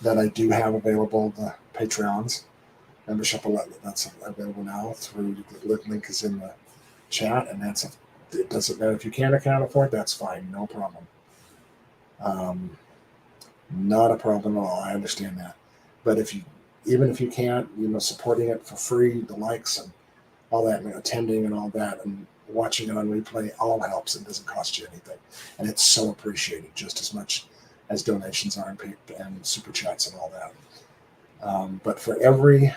that I do have available the Patreons. Membership that's available now through the link is in the chat, and it doesn't matter if you can or can't afford. That's fine, no problem. Not a problem at all. I understand that, but even if you can't, supporting it for free, the likes and all that, and attending and all that, and watching it on replay all helps and doesn't cost you anything. And it's so appreciated, just as much as donations are and super chats and all that. But for every,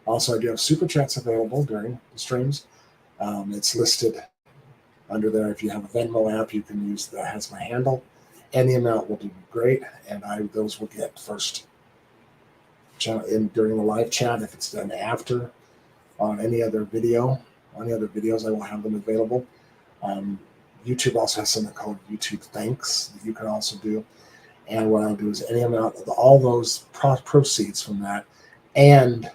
also I do have super chats available during the streams. It's listed under there. If you have a Venmo app, you can use that, has my handle. Any amount will do great, and those will get first during the live chat. If it's done after on any other videos, I will have them available. YouTube also has something called YouTube Thanks that you can also do. And what I'll do is any amount of all those proceeds from that and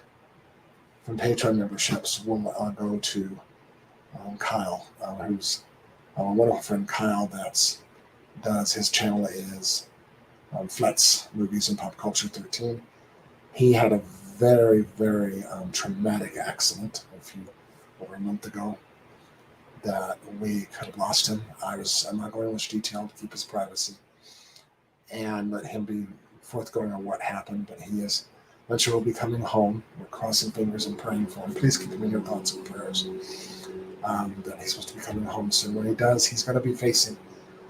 from Patreon memberships will go to Kyle, who's a wonderful friend, Kyle, does his channel is Flet's Movies and Pop Culture 13. He had a very, very traumatic accident over a month ago that we could have lost him. I'm not going into much detail to keep his privacy and let him be forthgoing on what happened, but he is eventually will be coming home. We're crossing fingers and praying for him. Please keep him in your thoughts and prayers. That he's supposed to be coming home soon. When he does, he's going to be facing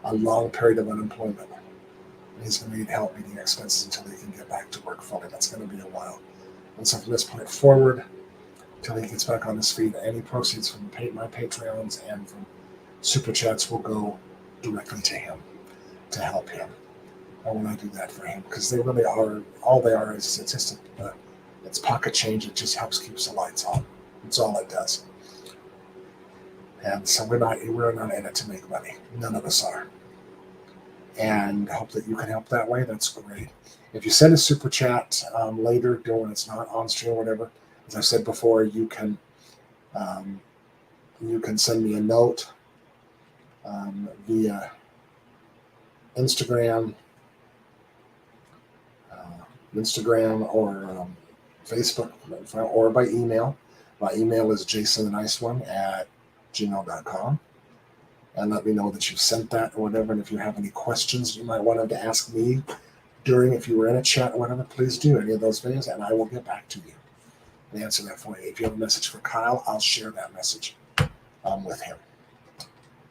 a long period of unemployment. And he's going to need help meeting expenses until he can get back to work fully. That's going to be a while. And so from this point forward, until he gets back on his feet, any proceeds from my Patreons and from Super Chats will go directly to him to help him. I want to do that for him because they really are, all they are is it's just it's pocket change. It just helps keep the lights on. That's all it does. And so we're not in it to make money. None of us are. And hope that you can help that way. That's great. If you send a super chat later, when it's not on stream or whatever, as I said before, you can send me a note via Instagram or Facebook, or by email. My email is jasontheniceone@gmail.com. And let me know that you sent that or whatever. And if you have any questions you might want to ask me if you were in a chat or whatever, please do any of those videos, and I will get back to you and answer that for you. If you have a message for Kyle, I'll share that message with him.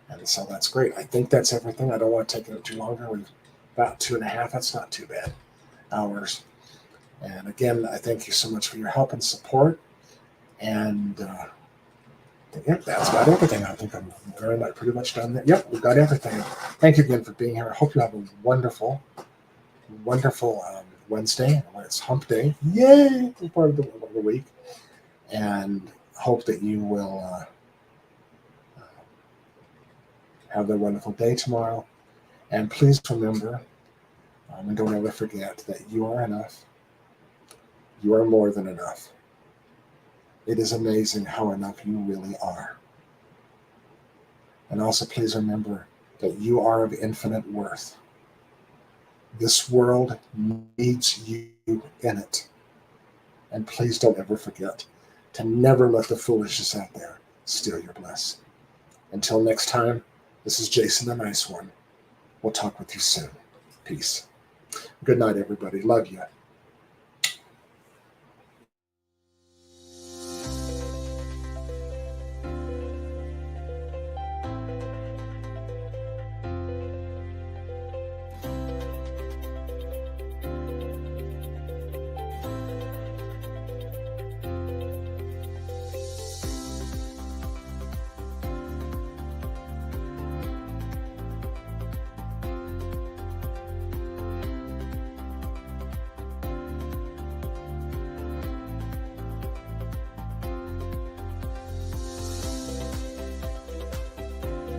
And so that's great. I think that's everything. I don't want to take it up too longer. We've about 2.5. That's not too bad. Hours. And again, I thank you so much for your help and support. And yep, that's about everything. I think I'm pretty much done there. Yep, we've got everything. Thank you again for being here. I hope you have a wonderful Wednesday. It's hump day. Yay! It's part of the week. And hope that you will have a wonderful day tomorrow. And please remember, and don't ever forget that you are enough. You are more than enough. It is amazing how enough you really are. And also please remember that you are of infinite worth. This world needs you in it. And please don't ever forget to never let the foolishness out there steal your bliss. Until next time, this is Jason the Nice One. We'll talk with you soon. Peace. Good night, everybody. Love you.